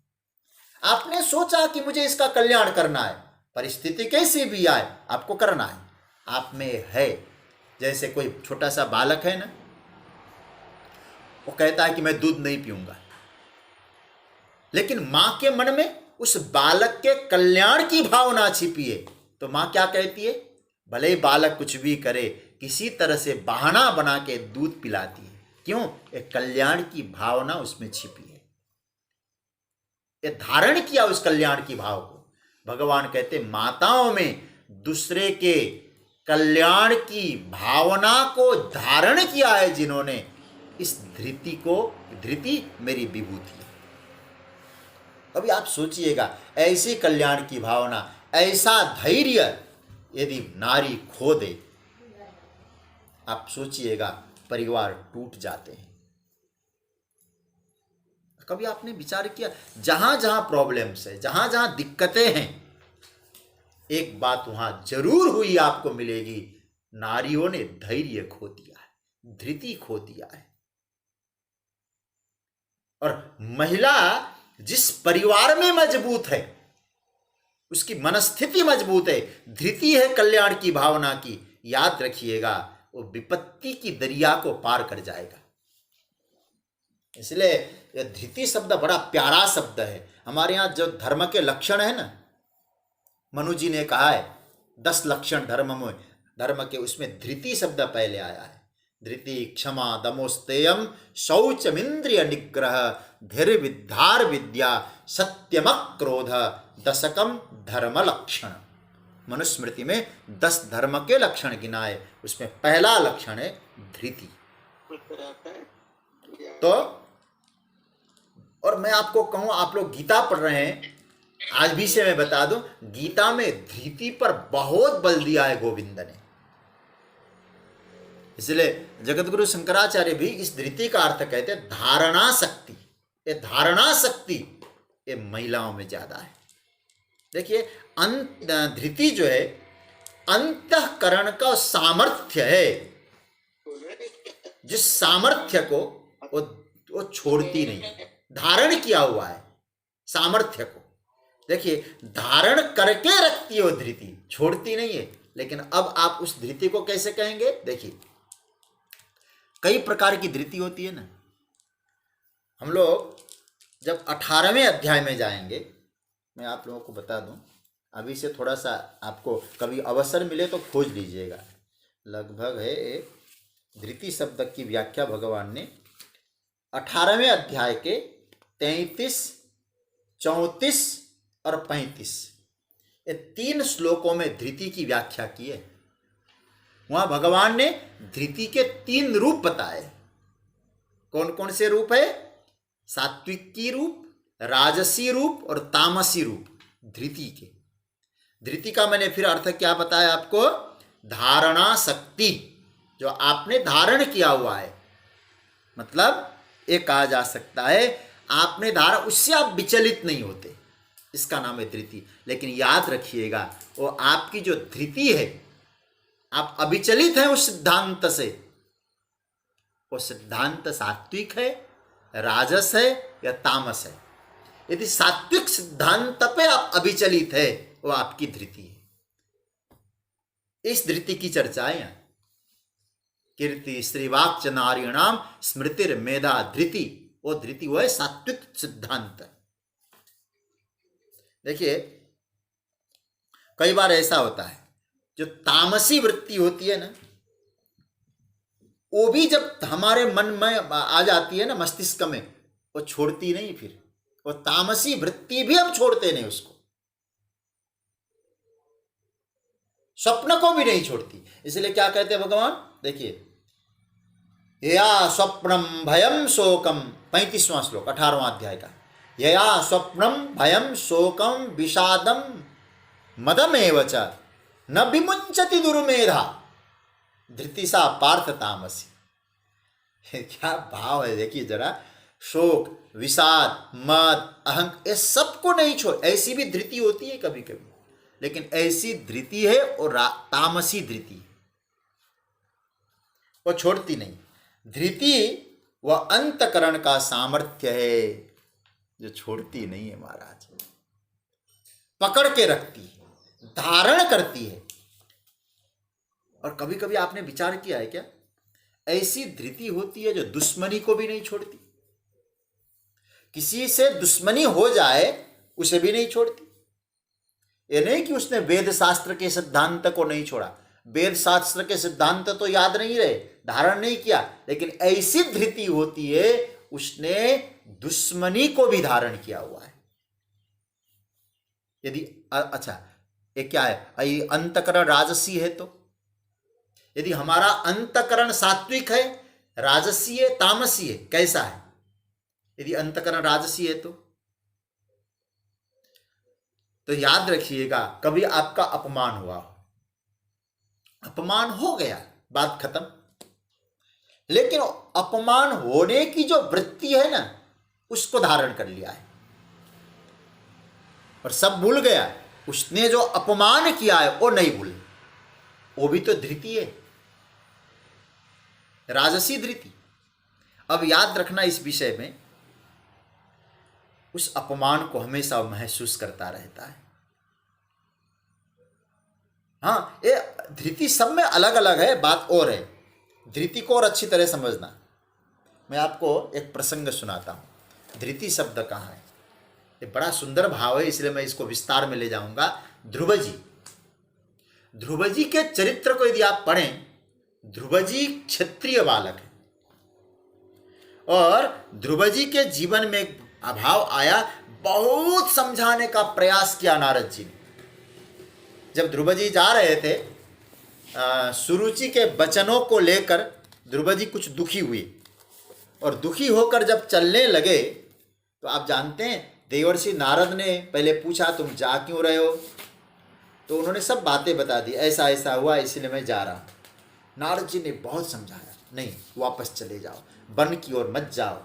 आपने सोचा कि मुझे इसका कल्याण करना है, परिस्थिति कैसी भी आए आपको करना है, आप में है। जैसे कोई छोटा सा बालक है ना, वो कहता है कि मैं दूध नहीं पीऊंगा, लेकिन मां के मन में उस बालक के कल्याण की भावना छिपी है। तो मां क्या कहती है, भले ही बालक कुछ भी करे, किसी तरह से बहाना बना के दूध पिलाती है। क्यों? एक कल्याण की भावना उसमें छिपी है, ये धारण किया उस कल्याण की भाव को। भगवान कहते माताओं में दूसरे के कल्याण की भावना को धारण किया है जिन्होंने, इस धृति को, धृति मेरी विभूति है। अभी आप सोचिएगा, ऐसी कल्याण की भावना, ऐसा धैर्य यदि नारी खो दे, आप सोचिएगा परिवार टूट जाते हैं। कभी आपने विचार किया, जहां जहां प्रॉब्लम्स है, जहां जहां दिक्कतें हैं, एक बात वहां जरूर हुई आपको मिलेगी, नारियों ने धैर्य खो दिया है, धृति खो दिया है। और महिला जिस परिवार में मजबूत है, उसकी मनस्थिति मजबूत है, धृति है कल्याण की भावना की, याद रखिएगा वो विपत्ति की दरिया को पार कर जाएगा। इसलिए यह धृति शब्द बड़ा प्यारा शब्द है। हमारे यहाँ जो धर्म के लक्षण है ना, मनु जी ने कहा है 10 लक्षण धर्म के, उसमें धृति शब्द पहले आया है। धृति क्षमा दमोस्तेयम शौचमिंद्रिय निग्रह धीर विद्धार विद्या सत्यम क्रोध दशकम धर्म लक्षण। मनुस्मृति में 10 धर्म के लक्षण गिनाए, उसमें पहला लक्षण है धृति। तो और मैं आपको कहूं, आप लोग गीता पढ़ रहे हैं, आज भी से मैं बता दूं, गीता में धृति पर बहुत बल दिया है गोविंद ने। इसलिए जगतगुरु शंकराचार्य भी इस धृति का अर्थ कहते हैं धारणा शक्ति। ये धारणा शक्ति ये महिलाओं में ज्यादा है। देखिए धृति जो है अंतःकरण का सामर्थ्य है, जिस सामर्थ्य को वो छोड़ती नहीं, धारण किया हुआ है सामर्थ्य को। देखिए धारण करके रखती है वो धृति, छोड़ती नहीं है। लेकिन अब आप उस धृति को कैसे कहेंगे? देखिए कई प्रकार की धृति होती है ना। हम लोग जब 18वें अध्याय में जाएंगे, मैं आप लोगों को बता दूं, अभी से थोड़ा सा आपको कभी अवसर मिले तो खोज लीजिएगा। लगभग है धृति शब्द की व्याख्या भगवान ने 18वें अध्याय के 33, 34 और 35 ये 3 श्लोकों में धृति की व्याख्या की है। वहां भगवान ने धृति के 3 रूप बताए। कौन कौन से रूप है? सात्विकी रूप, राजसी रूप और तामसी रूप धृति के। धृति का मैंने फिर अर्थ क्या बताया आपको? धारणा शक्ति, जो आपने धारण किया हुआ है। मतलब ये कहा जा सकता है आपने धारा, उससे आप विचलित नहीं होते, इसका नाम है धृति। लेकिन याद रखिएगा वो आपकी जो धृति है, आप अविचलित हैं उस सिद्धांत से, वो सिद्धांत सात्विक है, राजस है या तामस है। यदि सात्विक सिद्धांत पे आप अविचलित है, वो आपकी धृति है। इस धृति की चर्चा है यहाँ। कीर्ति श्रीवाक्च नारीणाम स्मृतिर मेधा धृति, वो धृति वो है सात्विक सिद्धांत। देखिए कई बार ऐसा होता है, जो तामसी वृत्ति होती है ना, वो भी जब हमारे मन में आ जाती है ना, मस्तिष्क में, वो छोड़ती नहीं। फिर वो तामसी वृत्ति भी हम छोड़ते नहीं, उसको स्वप्न को भी नहीं छोड़ती। इसलिए क्या कहते हैं भगवान? देखिए यया स्वप्नम भयम शोकम, 35वां श्लोक 18वां अध्याय का। यया स्वप्नम भयम शोकम विषादम मदमेव च न विमुंचति दुर्मेधा धृतिसा पार्थ तामसी। क्या भाव है देखिए जरा। शोक, विषाद, मद, अहंकार, ये सबको नहीं छोड़। ऐसी भी धृति होती है कभी कभी, लेकिन ऐसी धृति है और तामसी धृति, वो छोड़ती नहीं। धृति वह अंतकरण का सामर्थ्य है जो छोड़ती नहीं है महाराज, पकड़ के रखती है, धारण करती है। और कभी कभी आपने विचार किया है क्या, ऐसी धृति होती है जो दुश्मनी को भी नहीं छोड़ती। किसी से दुश्मनी हो जाए उसे भी नहीं छोड़ती। ये नहीं कि उसने वेद शास्त्र के सिद्धांत को नहीं छोड़ा, वेद शास्त्र के सिद्धांत तो याद नहीं रहे, धारण नहीं किया, लेकिन ऐसी धृति होती है उसने दुश्मनी को भी धारण किया हुआ है। यदि अच्छा, ये क्या है, ये अंतकरण राजसी है, तो यदि हमारा अंतकरण सात्विक है, राजसी है, तामसी है, कैसा है? यदि अंतकरण राजसी है तो याद रखिएगा, कभी आपका अपमान हुआ, अपमान हो गया, बात खत्म। लेकिन अपमान होने की जो वृत्ति है ना, उसको धारण कर लिया है और सब भूल गया। उसने जो अपमान किया है वो नहीं भूले, वो भी तो धृति है, राजसी धृति। अब याद रखना इस विषय में, उस अपमान को हमेशा महसूस करता रहता है। हाँ, ये धृति सब में अलग अलग है, बात और है। धृति को और अच्छी तरह समझना। मैं आपको एक प्रसंग सुनाता हूँ। धृति शब्द कहाँ है? ये बड़ा सुंदर भाव है, इसलिए मैं इसको विस्तार में ले जाऊंगा। ध्रुव जी के चरित्र को यदि आप पढ़ें, ध्रुव जी क्षत्रिय बालक है और ध्रुव जी के जीवन में एक अभाव आया। बहुत समझाने का प्रयास किया नारद जी ने। जब ध्रुव जी जा रहे थे, सुरुचि के वचनों को लेकर ध्रुव जी कुछ दुखी हुए और दुखी होकर जब चलने लगे तो आप जानते हैं, देवर्षि नारद ने पहले पूछा तुम जा क्यों रहे हो, तो उन्होंने सब बातें बता दी, ऐसा ऐसा हुआ इसलिए मैं जा रहा हूँ। नारद जी ने बहुत समझाया, नहीं वापस चले जाओ, वन की ओर मत जाओ।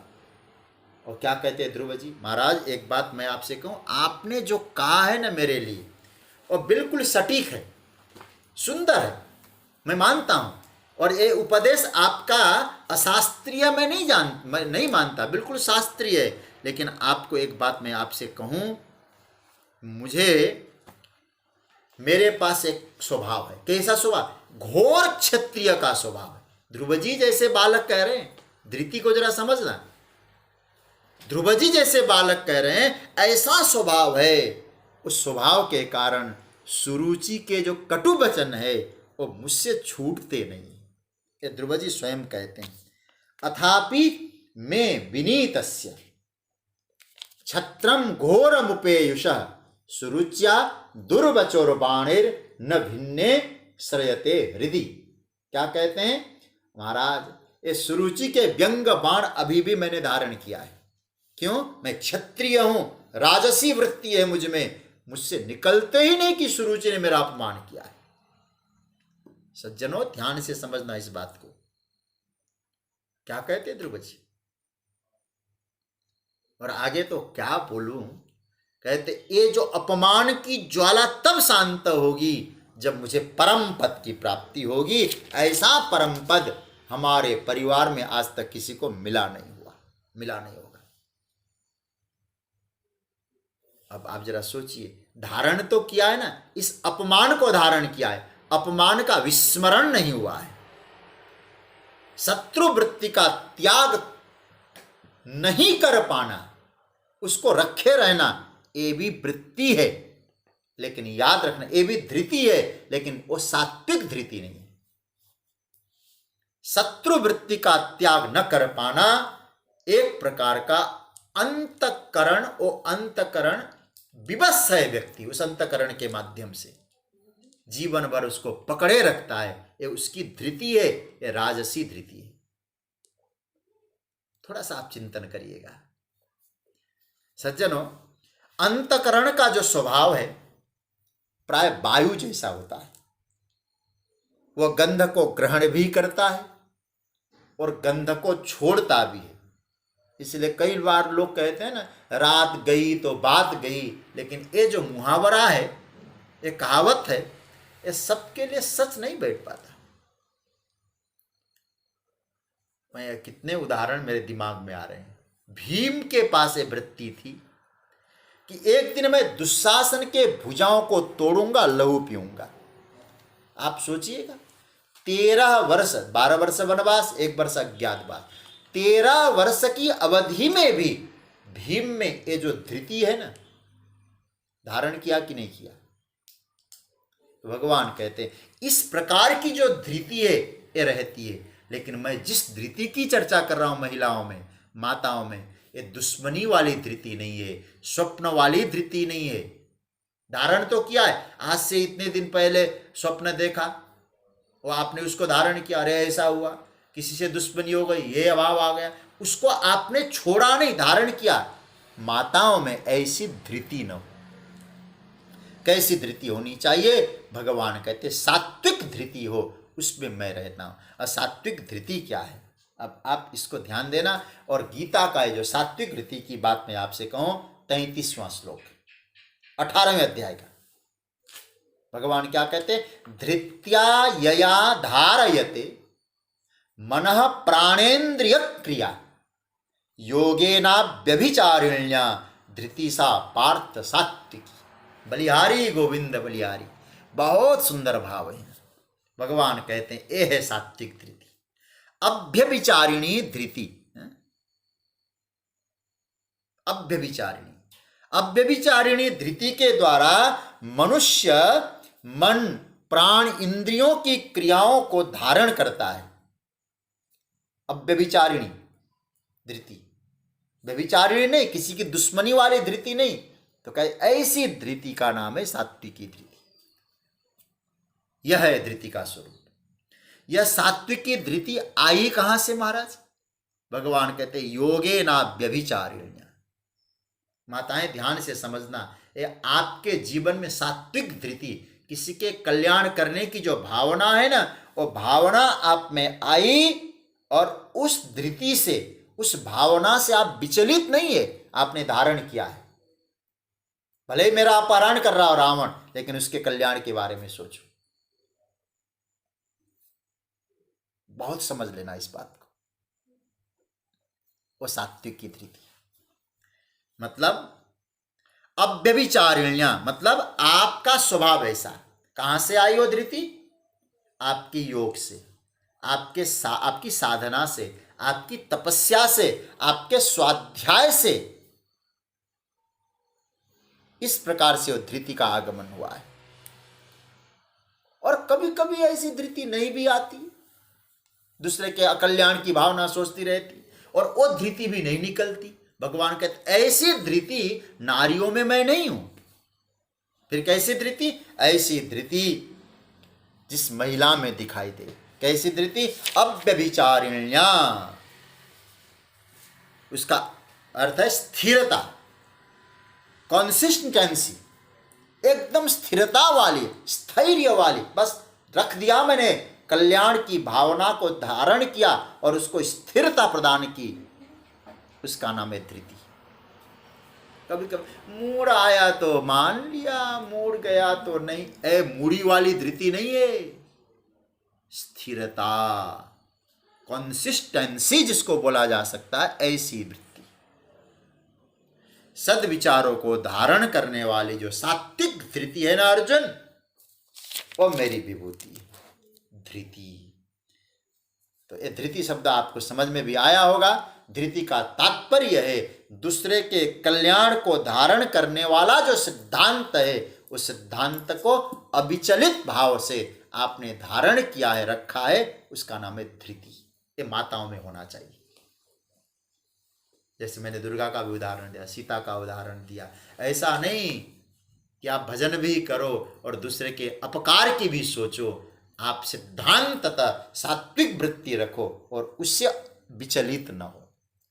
और क्या कहते हैं ध्रुव जी, महाराज एक बात मैं आपसे कहूँ, आपने जो कहा है ना मेरे लिए, और बिल्कुल सटीक है, सुंदर है, मैं मानता हूँ। और ये उपदेश आपका अशास्त्रीय मैं नहीं मानता, बिल्कुल शास्त्रीय है। लेकिन आपको एक बात मैं आपसे कहूँ, मेरे पास एक स्वभाव है। कैसा स्वभाव? घोर क्षत्रिय का स्वभाव है। ध्रुव जी जैसे बालक कह रहे हैं, धृति को जरा समझना, ध्रुव जी जैसे बालक कह रहे हैं ऐसा स्वभाव है। उस स्वभाव के कारण सुरुचि के जो कटु वचन है वो मुझसे छूटते नहीं। ये ध्रुव जी स्वयं कहते हैं। अथापि में विनीतस्य छत्रम घोरमुपेयुषः सुरुच्या दुर्वचोर्बाणिर न भिन्ने श्रयते हृदि। क्या कहते हैं महाराज, ये सुरुचि के व्यंग बाण अभी भी मैंने धारण किया है। क्यों? मैं क्षत्रिय हूं, राजसी वृत्ति है मुझ में, मुझसे निकलते ही नहीं कि सुरुचि ने मेरा अपमान किया है। सज्जनों ध्यान से समझना इस बात को। क्या कहते ध्रुव जी? और आगे तो क्या बोलूं, कहते ये जो अपमान की ज्वाला तब शांत होगी जब मुझे परम पद की प्राप्ति होगी। ऐसा परम पद हमारे परिवार में आज तक किसी को मिला नहीं होगा। अब आप जरा सोचिए, धारण तो किया है ना, इस अपमान को धारण किया है, अपमान का विस्मरण नहीं हुआ है, शत्रु वृत्ति का त्याग नहीं कर पाना, उसको रखे रहना, ये भी वृत्ति है। लेकिन याद रखना, ये भी धृति है, लेकिन वो सात्विक धृति नहीं है। शत्रु वृत्ति का त्याग न कर पाना एक प्रकार का अंतकरण, वो अंतकरण विवश है व्यक्ति, उस अंतकरण के माध्यम से जीवन भर उसको पकड़े रखता है। ये उसकी धृति है, ये राजसी धृति है। थोड़ा सा आप चिंतन करिएगा सज्जनों। अंतकरण का जो स्वभाव है प्राय वायु जैसा होता है। वह गंध को ग्रहण भी करता है और गंध को छोड़ता भी है। इसलिए कई बार लोग कहते हैं ना, रात गई तो बात गई। लेकिन ये जो मुहावरा है, ये कहावत है, ये सबके लिए सच नहीं बैठ पाता। मैं कितने उदाहरण मेरे दिमाग में आ रहे हैं। भीम के पास ये वृत्ति थी कि एक दिन मैं दुशासन के भुजाओं को तोड़ूंगा, लहू पीऊंगा। आप सोचिएगा, 13 वर्ष, 12 वर्ष वनवास, 1 वर्ष अज्ञातवास, 13 वर्ष की अवधि में भी भीम में ये जो धृति है ना, धारण किया कि नहीं किया। तो भगवान कहते हैं इस प्रकार की जो धृति है ये रहती है, लेकिन मैं जिस धृति की चर्चा कर रहा हूं महिलाओं में, माताओं में, ये दुश्मनी वाली धृति नहीं है, स्वप्न वाली धृति नहीं है। धारण तो किया है, आज से इतने दिन पहले स्वप्न देखा और आपने उसको धारण किया, अरे ऐसा हुआ, किसी से दुश्मनी हो गई, ये अभाव आ गया, उसको आपने छोड़ा नहीं, धारण किया। माताओं में ऐसी धृति न हो। कैसी धृति होनी चाहिए? भगवान कहते सात्विक धृति हो, उसमें मैं रहता हूं। और सात्विक धृति क्या है, अब आप इसको ध्यान देना। और गीता का जो सात्विक धृति की बात मैं आपसे कहूं, 33वां श्लोक 18वें अध्याय का भगवान क्या कहते? धृत्या यया धारयते मनः प्राणेन्द्रिय क्रिया योगेना व्यभिचारिण्या धृति सा पार्थ सात्विकी। बलिहारी गोविंद बलिहारी, बहुत सुंदर भाव है। भगवान कहते हैं ये है सात्विक धृति। अभ्यभिचारिणी धृति, अभ्यभिचारिणी, अभ्यभिचारिणी धृति के द्वारा मनुष्य मन प्राण इंद्रियों की क्रियाओं को धारण करता है। अव्यभिचारिणी धृति, व्यभिचारिणी नहीं, किसी की दुश्मनी वाली धृति नहीं, तो कहे ऐसी धृति का नाम है सात्विकी धृति। यह है धृति का स्वरूप। यह सात्विकी धृति आई कहां से महाराज? भगवान कहते योगे ना व्यभिचारिण्या। माताएं ध्यान से समझना, ये आपके जीवन में सात्विक धृति, किसी के कल्याण करने की जो भावना है ना, वो भावना आप में आई और उस धृति से, उस भावना से आप विचलित नहीं है, आपने धारण किया है। भले ही मेरा अपहरण कर रहा हो रावण, लेकिन उसके कल्याण के बारे में सोचो। बहुत समझ लेना इस बात को। वो सात्विक की धृति मतलब अव्यभिचारिण्या, मतलब आपका स्वभाव ऐसा। कहां से आई वो धृति? आपकी योग से, आपकी साधना से, आपकी तपस्या से, आपके स्वाध्याय से। इस प्रकार से वो धृति का आगमन हुआ है। और कभी कभी ऐसी धृति नहीं भी आती, दूसरे के अकल्याण की भावना सोचती रहती और वो धृति भी नहीं निकलती। भगवान कहते ऐसी धृति नारियों में मैं नहीं हूं। फिर कैसी धृति? ऐसी धृति जिस महिला में दिखाई दे। कैसी धृति? अव्यभिचारिण्या। उसका अर्थ है स्थिरता, कंसिस्टेंसी, एकदम स्थिरता वाली, स्थैर्य वाली। बस रख दिया मैंने, कल्याण की भावना को धारण किया और उसको स्थिरता प्रदान की, उसका नाम है धृति। कभी कभी मूड आया तो मान लिया, मूड गया तो नहीं। ए मूड़ी वाली धृति नहीं है, स्थिरता, कंसिस्टेंसी जिसको बोला जा सकता है, ऐसी वृत्ति। सद्विचारों को धारण करने वाली जो सात्विक धृति है ना अर्जुन, वो मेरी विभूति है, धृति। तो ये धृति शब्द आपको समझ में भी आया होगा। धृति का तात्पर्य है दूसरे के कल्याण को धारण करने वाला जो सिद्धांत है, उस सिद्धांत को अविचलित भाव से आपने धारण किया है, रखा है, उसका नाम है धृति। ये माताओं में होना चाहिए। जैसे मैंने दुर्गा का भी उदाहरण दिया, सीता का उदाहरण दिया। ऐसा नहीं कि आप भजन भी करो और दूसरे के अपकार की भी सोचो। आप सिद्धांततः सात्विक वृत्ति रखो और उससे विचलित न हो।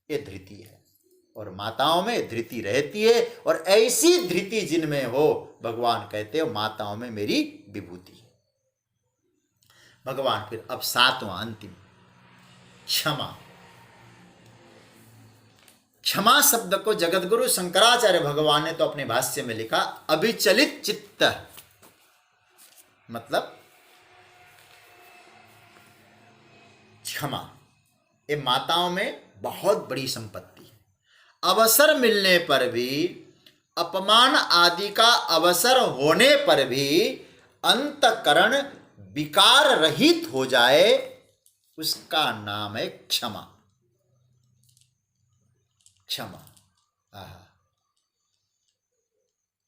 ये धृति है और माताओं में धृति रहती है। और ऐसी धृति जिनमें हो, भगवान कहते हो माताओं में मेरी विभूति है। भगवान फिर अब 7वां अंतिम, क्षमा। क्षमा शब्द को जगतगुरु शंकराचार्य भगवान ने तो अपने भाष्य में लिखा, अविचलित चित्त, मतलब क्षमा। ये माताओं में बहुत बड़ी संपत्ति है। अवसर मिलने पर भी, अपमान आदि का अवसर होने पर भी अंतकरण विकार रहित हो जाए, उसका नाम है क्षमा। क्षमा। आहा।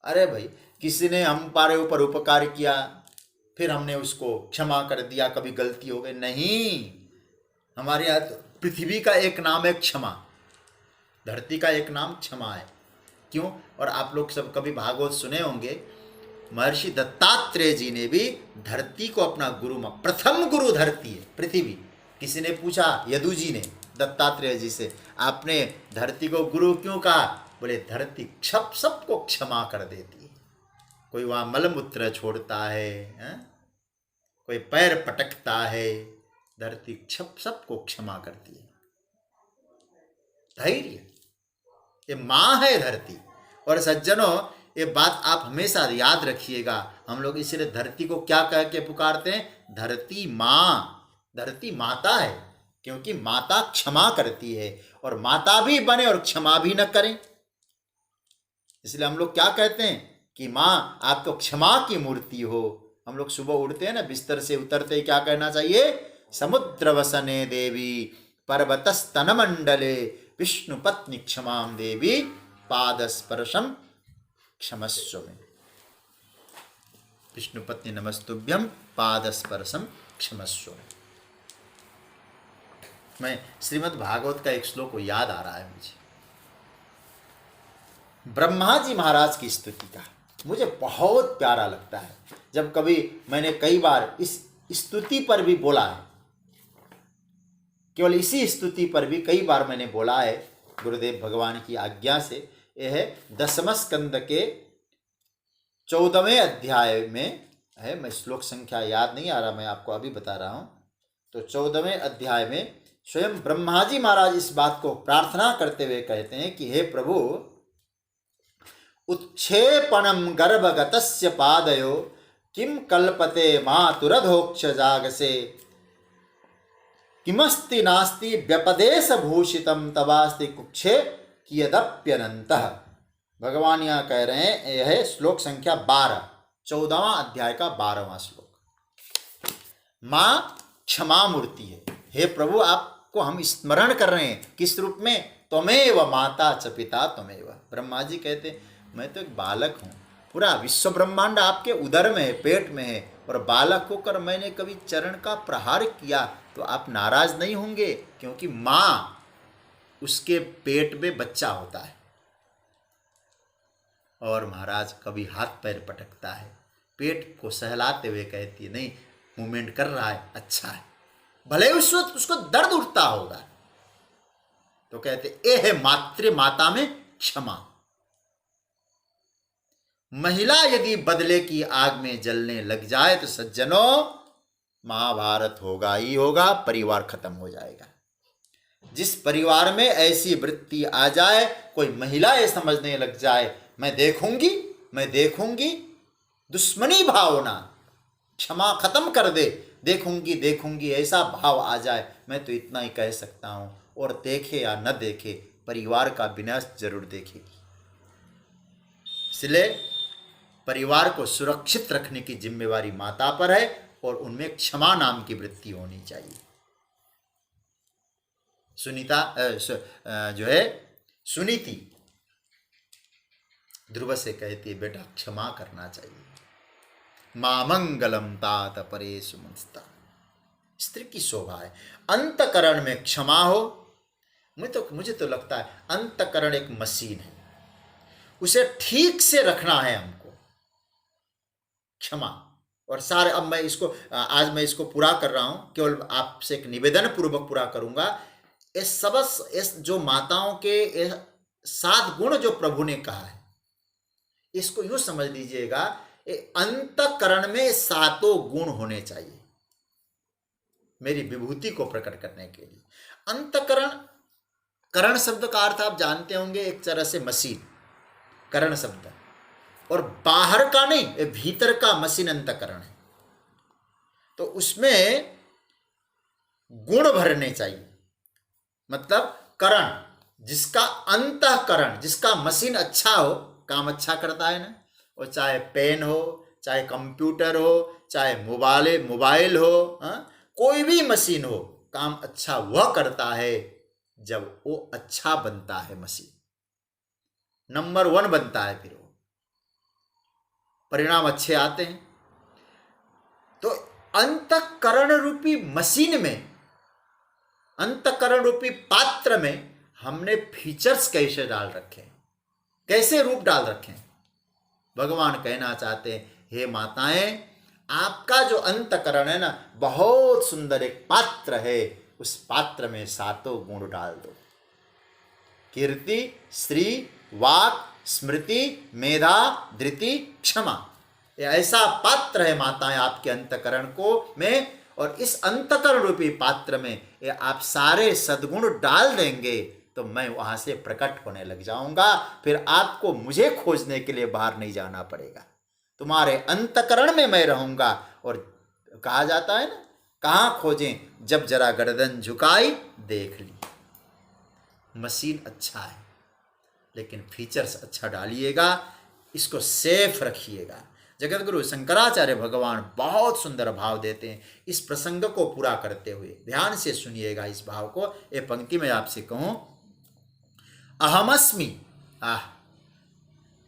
अरे भाई, किसी ने हमारे ऊपर उपकार किया, फिर हमने उसको क्षमा कर दिया, कभी गलती हो गई, नहीं। हमारे यहाँ पृथ्वी का एक नाम है क्षमा, धरती का एक नाम क्षमा है। क्यों? और आप लोग सब कभी भागवत सुने होंगे, महर्षि दत्तात्रेय जी ने भी धरती को अपना गुरु, प्रथम गुरु धरती है, पृथ्वी। किसी ने पूछा यदु जी ने दत्तात्रेय जी से, आपने धरती को गुरु क्यों कहा? बोले धरती सबको क्षमा कर देती है। कोई वहाँ मलमूत्र छोड़ता है, कोई पैर पटकता है, धरती सबको क्षमा करती है। धैर्य, ये माँ है धरती। और सज्जनों, ये बात आप हमेशा याद रखिएगा। हम लोग इसलिए धरती को क्या कह के पुकारते हैं? धरती माँ। धरती माता है, क्योंकि माता क्षमा करती है। और माता भी बने और क्षमा भी न करें, इसलिए हम लोग क्या कहते हैं कि माँ आप तो क्षमा की मूर्ति हो। हम लोग सुबह उठते हैं ना, बिस्तर से उतरते ही क्या कहना चाहिए? समुद्र वसने देवी पर्वतस्तन मंडले विष्णु पत्नी क्षमाम देवी पादस्पर्शम क्षमस्व में। विष्णु पत्नी नमस्तुभ्यम पादस्पर्शम क्षमस्व। मैं श्रीमद् भागवत का एक श्लोक को याद आ रहा है मुझे, ब्रह्मा जी महाराज की स्तुति का। मुझे बहुत प्यारा लगता है। जब कभी मैंने कई बार इस स्तुति पर भी बोला है, केवल इसी स्तुति पर भी कई बार मैंने बोला है गुरुदेव भगवान की आज्ञा से। यह है 10वें स्कंद के 14वें अध्याय में है। मैं श्लोक संख्या याद नहीं आ रहा, मैं आपको अभी बता रहा हूं। तो 14वें अध्याय में स्वयं ब्रह्मा जी महाराज इस बात को प्रार्थना करते हुए कहते हैं कि हे प्रभु, उत्क्षेपणम गर्भगतस्य पादयो किम कल्पते मातुरधोक्ष जागसे किमस्ति नास्ति व्यपदेश भूषितम तवास्ति कुक्षे कियदप्यनंतः। भगवान यहाँ कह रहे हैं, यह है श्लोक संख्या 12, 14वां अध्याय का 12वां श्लोक। माँ क्षमा मूर्ति है। हे प्रभु, आपको हम स्मरण कर रहे हैं, किस रूप में? त्वमेव माता च पिता त्वमेव। ब्रह्मा जी कहते मैं तो एक बालक हूँ, पूरा विश्व ब्रह्मांड आपके उदर में है, पेट में है, और बालक होकर मैंने कभी चरण का प्रहार किया तो आप नाराज नहीं होंगे, क्योंकि माँ उसके पेट में बच्चा होता है। और महाराज कभी हाथ पैर पटकता है, पेट को सहलाते हुए कहती है नहीं, मूवमेंट कर रहा है, अच्छा है, भले उस वक्त उसको दर्द उठता होगा। तो कहते ए है मातृ माता में क्षमा। महिला यदि बदले की आग में जलने लग जाए तो सज्जनों महाभारत होगा ही होगा, परिवार खत्म हो जाएगा। जिस परिवार में ऐसी वृत्ति आ जाए, कोई महिला ये समझने लग जाए मैं देखूंगी, दुश्मनी भावना, क्षमा खत्म कर दे, देखूंगी ऐसा भाव आ जाए, मैं तो इतना ही कह सकता हूं, और देखे या न देखे परिवार का विनाश जरूर देखेगी। इसलिए परिवार को सुरक्षित रखने की जिम्मेवारी माता पर है, और उनमें क्षमा नाम की वृत्ति होनी चाहिए। सुनीति ध्रुव से कहती है बेटा क्षमा करना चाहिए। मामंगलम तात परे सुमंस्ता। स्त्री की शोभा है अंतकरण में क्षमा हो। मुझे तो लगता है अंतकरण एक मशीन है, उसे ठीक से रखना है हमको, क्षमा। और सारे, अब आज मैं इसको पूरा कर रहा हूं, केवल आपसे एक निवेदन पूर्वक पूरा करूंगा। इस जो माताओं के 7 गुण जो प्रभु ने कहा है, इसको यूं समझ लीजिएगा, अंतकरण में 7 गुण होने चाहिए मेरी विभूति को प्रकट करने के लिए। अंतकरण, करण शब्द का अर्थ आप जानते होंगे, एक तरह से मशीन, करण शब्द, और बाहर का नहीं, भीतर का मशीन अंतकरण है। तो उसमें गुण भरने चाहिए, मतलब करण, जिसका अंतःकरण, जिसका मशीन अच्छा हो, काम अच्छा करता है ना, और चाहे पेन हो, चाहे कंप्यूटर हो, चाहे मोबाइल हो, कोई भी मशीन हो, काम अच्छा वह करता है जब वो अच्छा बनता है। मशीन नंबर 1 बनता है, फिर वो परिणाम अच्छे आते हैं। तो अंतःकरण रूपी मशीन में, अंतःकरण रूपी पात्र में हमने फीचर्स कैसे डाल रखे हैं, कैसे रूप डाल रखे हैं। भगवान कहना चाहते हैं, हे माताएं, आपका जो अंतःकरण है ना, बहुत सुंदर एक पात्र है, उस पात्र में 7 गुण डाल दो। कीर्ति, श्री, वाक, स्मृति, मेधा, धृति, क्षमा। ये ऐसा पात्र है माताएं आपके अंतःकरण को में, और इस अंतःकरण रूपी पात्र में ये आप सारे सद्गुण डाल देंगे तो मैं वहां से प्रकट होने लग जाऊंगा। फिर आपको मुझे खोजने के लिए बाहर नहीं जाना पड़ेगा, तुम्हारे अंतःकरण में मैं रहूंगा। और कहा जाता है ना, कहाँ खोजें, जब जरा गर्दन झुकाई देख ली। मशीन अच्छा है, लेकिन फीचर्स अच्छा डालिएगा, इसको सेफ रखिएगा। जगत गुरु शंकराचार्य भगवान बहुत सुंदर भाव देते हैं। इस प्रसंग को पूरा करते हुए ध्यान से सुनिएगा इस भाव को। ये पंक्ति में आपसे कहूं, अहमस्मि।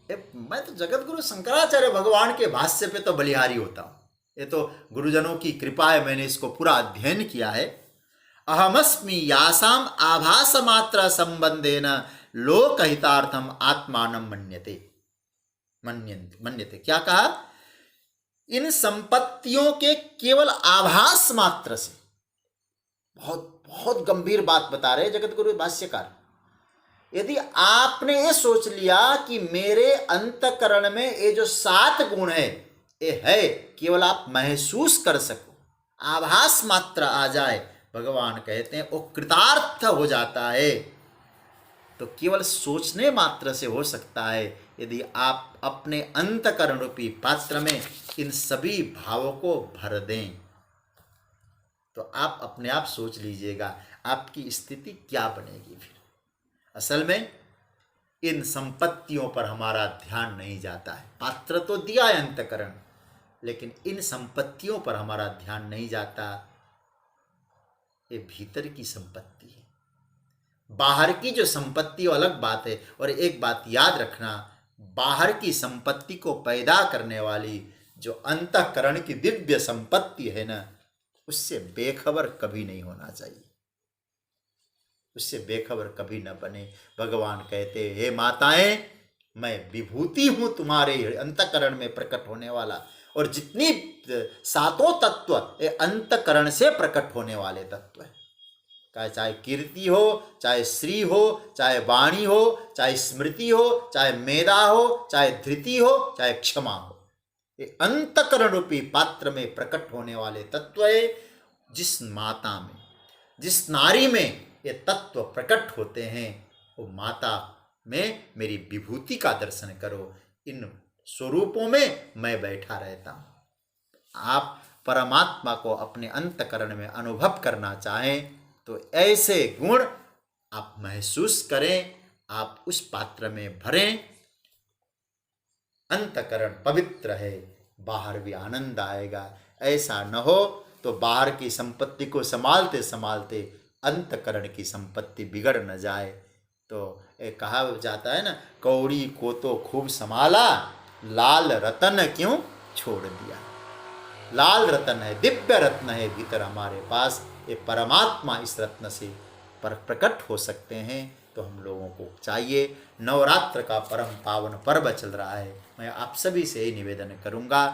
मैं तो जगत गुरु शंकराचार्य भगवान के भाष्य पे तो बलिहारी होता हूं। ये तो गुरुजनों की कृपा है, मैंने इसको पूरा अध्ययन किया है। अहमस्मि यासाम आभास मात्र संबंधेन लोकहितार्थम आत्मानं मन्यते। मन्यते क्या कहा, इन संपत्तियों के केवल आभास मात्र से। बहुत बहुत गंभीर बात बता रहे जगत गुरु भाष्यकार। यदि आपने ये सोच लिया कि मेरे अंतःकरण में ये जो 7 गुण है, ये है केवल आप महसूस कर सको, आभास मात्र आ जाए, भगवान कहते हैं वो कृतार्थ हो जाता है। तो केवल सोचने मात्र से हो सकता है यदि आप अपने अंतःकरण रूपी पात्र में इन सभी भावों को भर दें। तो आप अपने आप सोच लीजिएगा आपकी स्थिति क्या बनेगी। फिर असल में इन संपत्तियों पर हमारा ध्यान नहीं जाता है। पात्र तो दिया है अंतःकरण, लेकिन इन संपत्तियों पर हमारा ध्यान नहीं जाता। ये भीतर की संपत्ति है, बाहर की जो संपत्ति अलग बात है। और एक बात याद रखना, बाहर की संपत्ति को पैदा करने वाली जो अंतःकरण की दिव्य संपत्ति है ना, उससे बेखबर कभी नहीं होना चाहिए, उससे बेखबर कभी न बने। भगवान कहते, हे माताएं, मैं विभूति हूं तुम्हारे अंतःकरण में प्रकट होने वाला। और जितनी 7 तत्व ये अंतःकरण से प्रकट होने वाले तत्व है। चाहे कीर्ति हो, चाहे श्री हो, चाहे वाणी हो, चाहे स्मृति हो, चाहे मेधा हो, चाहे धृति हो, चाहे क्षमा हो, ये अंतःकरण रूपी पात्र में प्रकट होने वाले तत्व है। जिस माता में, जिस नारी में ये तत्व प्रकट होते हैं, वो माता में मेरी विभूति का दर्शन करो। इन स्वरूपों में मैं बैठा रहता हूं। आप परमात्मा को अपने अंतःकरण में अनुभव करना चाहें तो ऐसे गुण आप महसूस करें, आप उस पात्र में भरें। अंतःकरण पवित्र है, बाहर भी आनंद आएगा। ऐसा न हो तो बाहर की संपत्ति को संभालते संभालते अंतःकरण की संपत्ति बिगड़ न जाए। तो ये कहा जाता है ना, कौड़ी को तो खूब संभाला, लाल रतन क्यों छोड़ दिया। लाल रतन है, दिव्य रत्न है भीतर हमारे पास। ये परमात्मा इस रत्न से प्रकट हो सकते हैं। तो हम लोगों को चाहिए, नवरात्र का परम पावन पर्व चल रहा है, मैं आप सभी से ही निवेदन करूंगा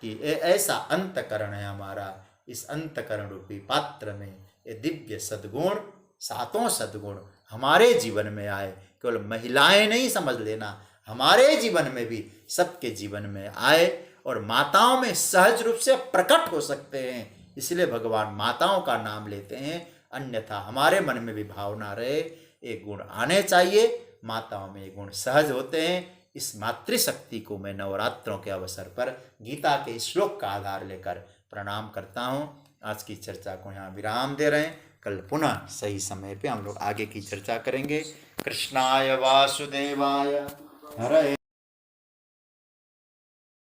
कि ऐसा अंतःकरण है हमारा। इस अंतःकरण रूपी पात्र में ये दिव्य सद्गुण, 7 सद्गुण हमारे जीवन में आए। केवल महिलाएं नहीं समझ लेना, हमारे जीवन में भी, सबके जीवन में आए और माताओं में सहज रूप से प्रकट हो सकते हैं। इसलिए भगवान माताओं का नाम लेते हैं, अन्यथा हमारे मन में भी भावना रहे। ये गुण आने चाहिए, माताओं में ये गुण सहज होते हैं। इस मातृशक्ति को मैं नवरात्रों के अवसर पर गीता के श्लोक का आधार लेकर प्रणाम करता हूँ। आज की चर्चा को यहाँ विराम दे रहे हैं। कल पुनः सही समय पे हम लोग आगे की चर्चा करेंगे। कृष्णाय वासुदेवाय हरे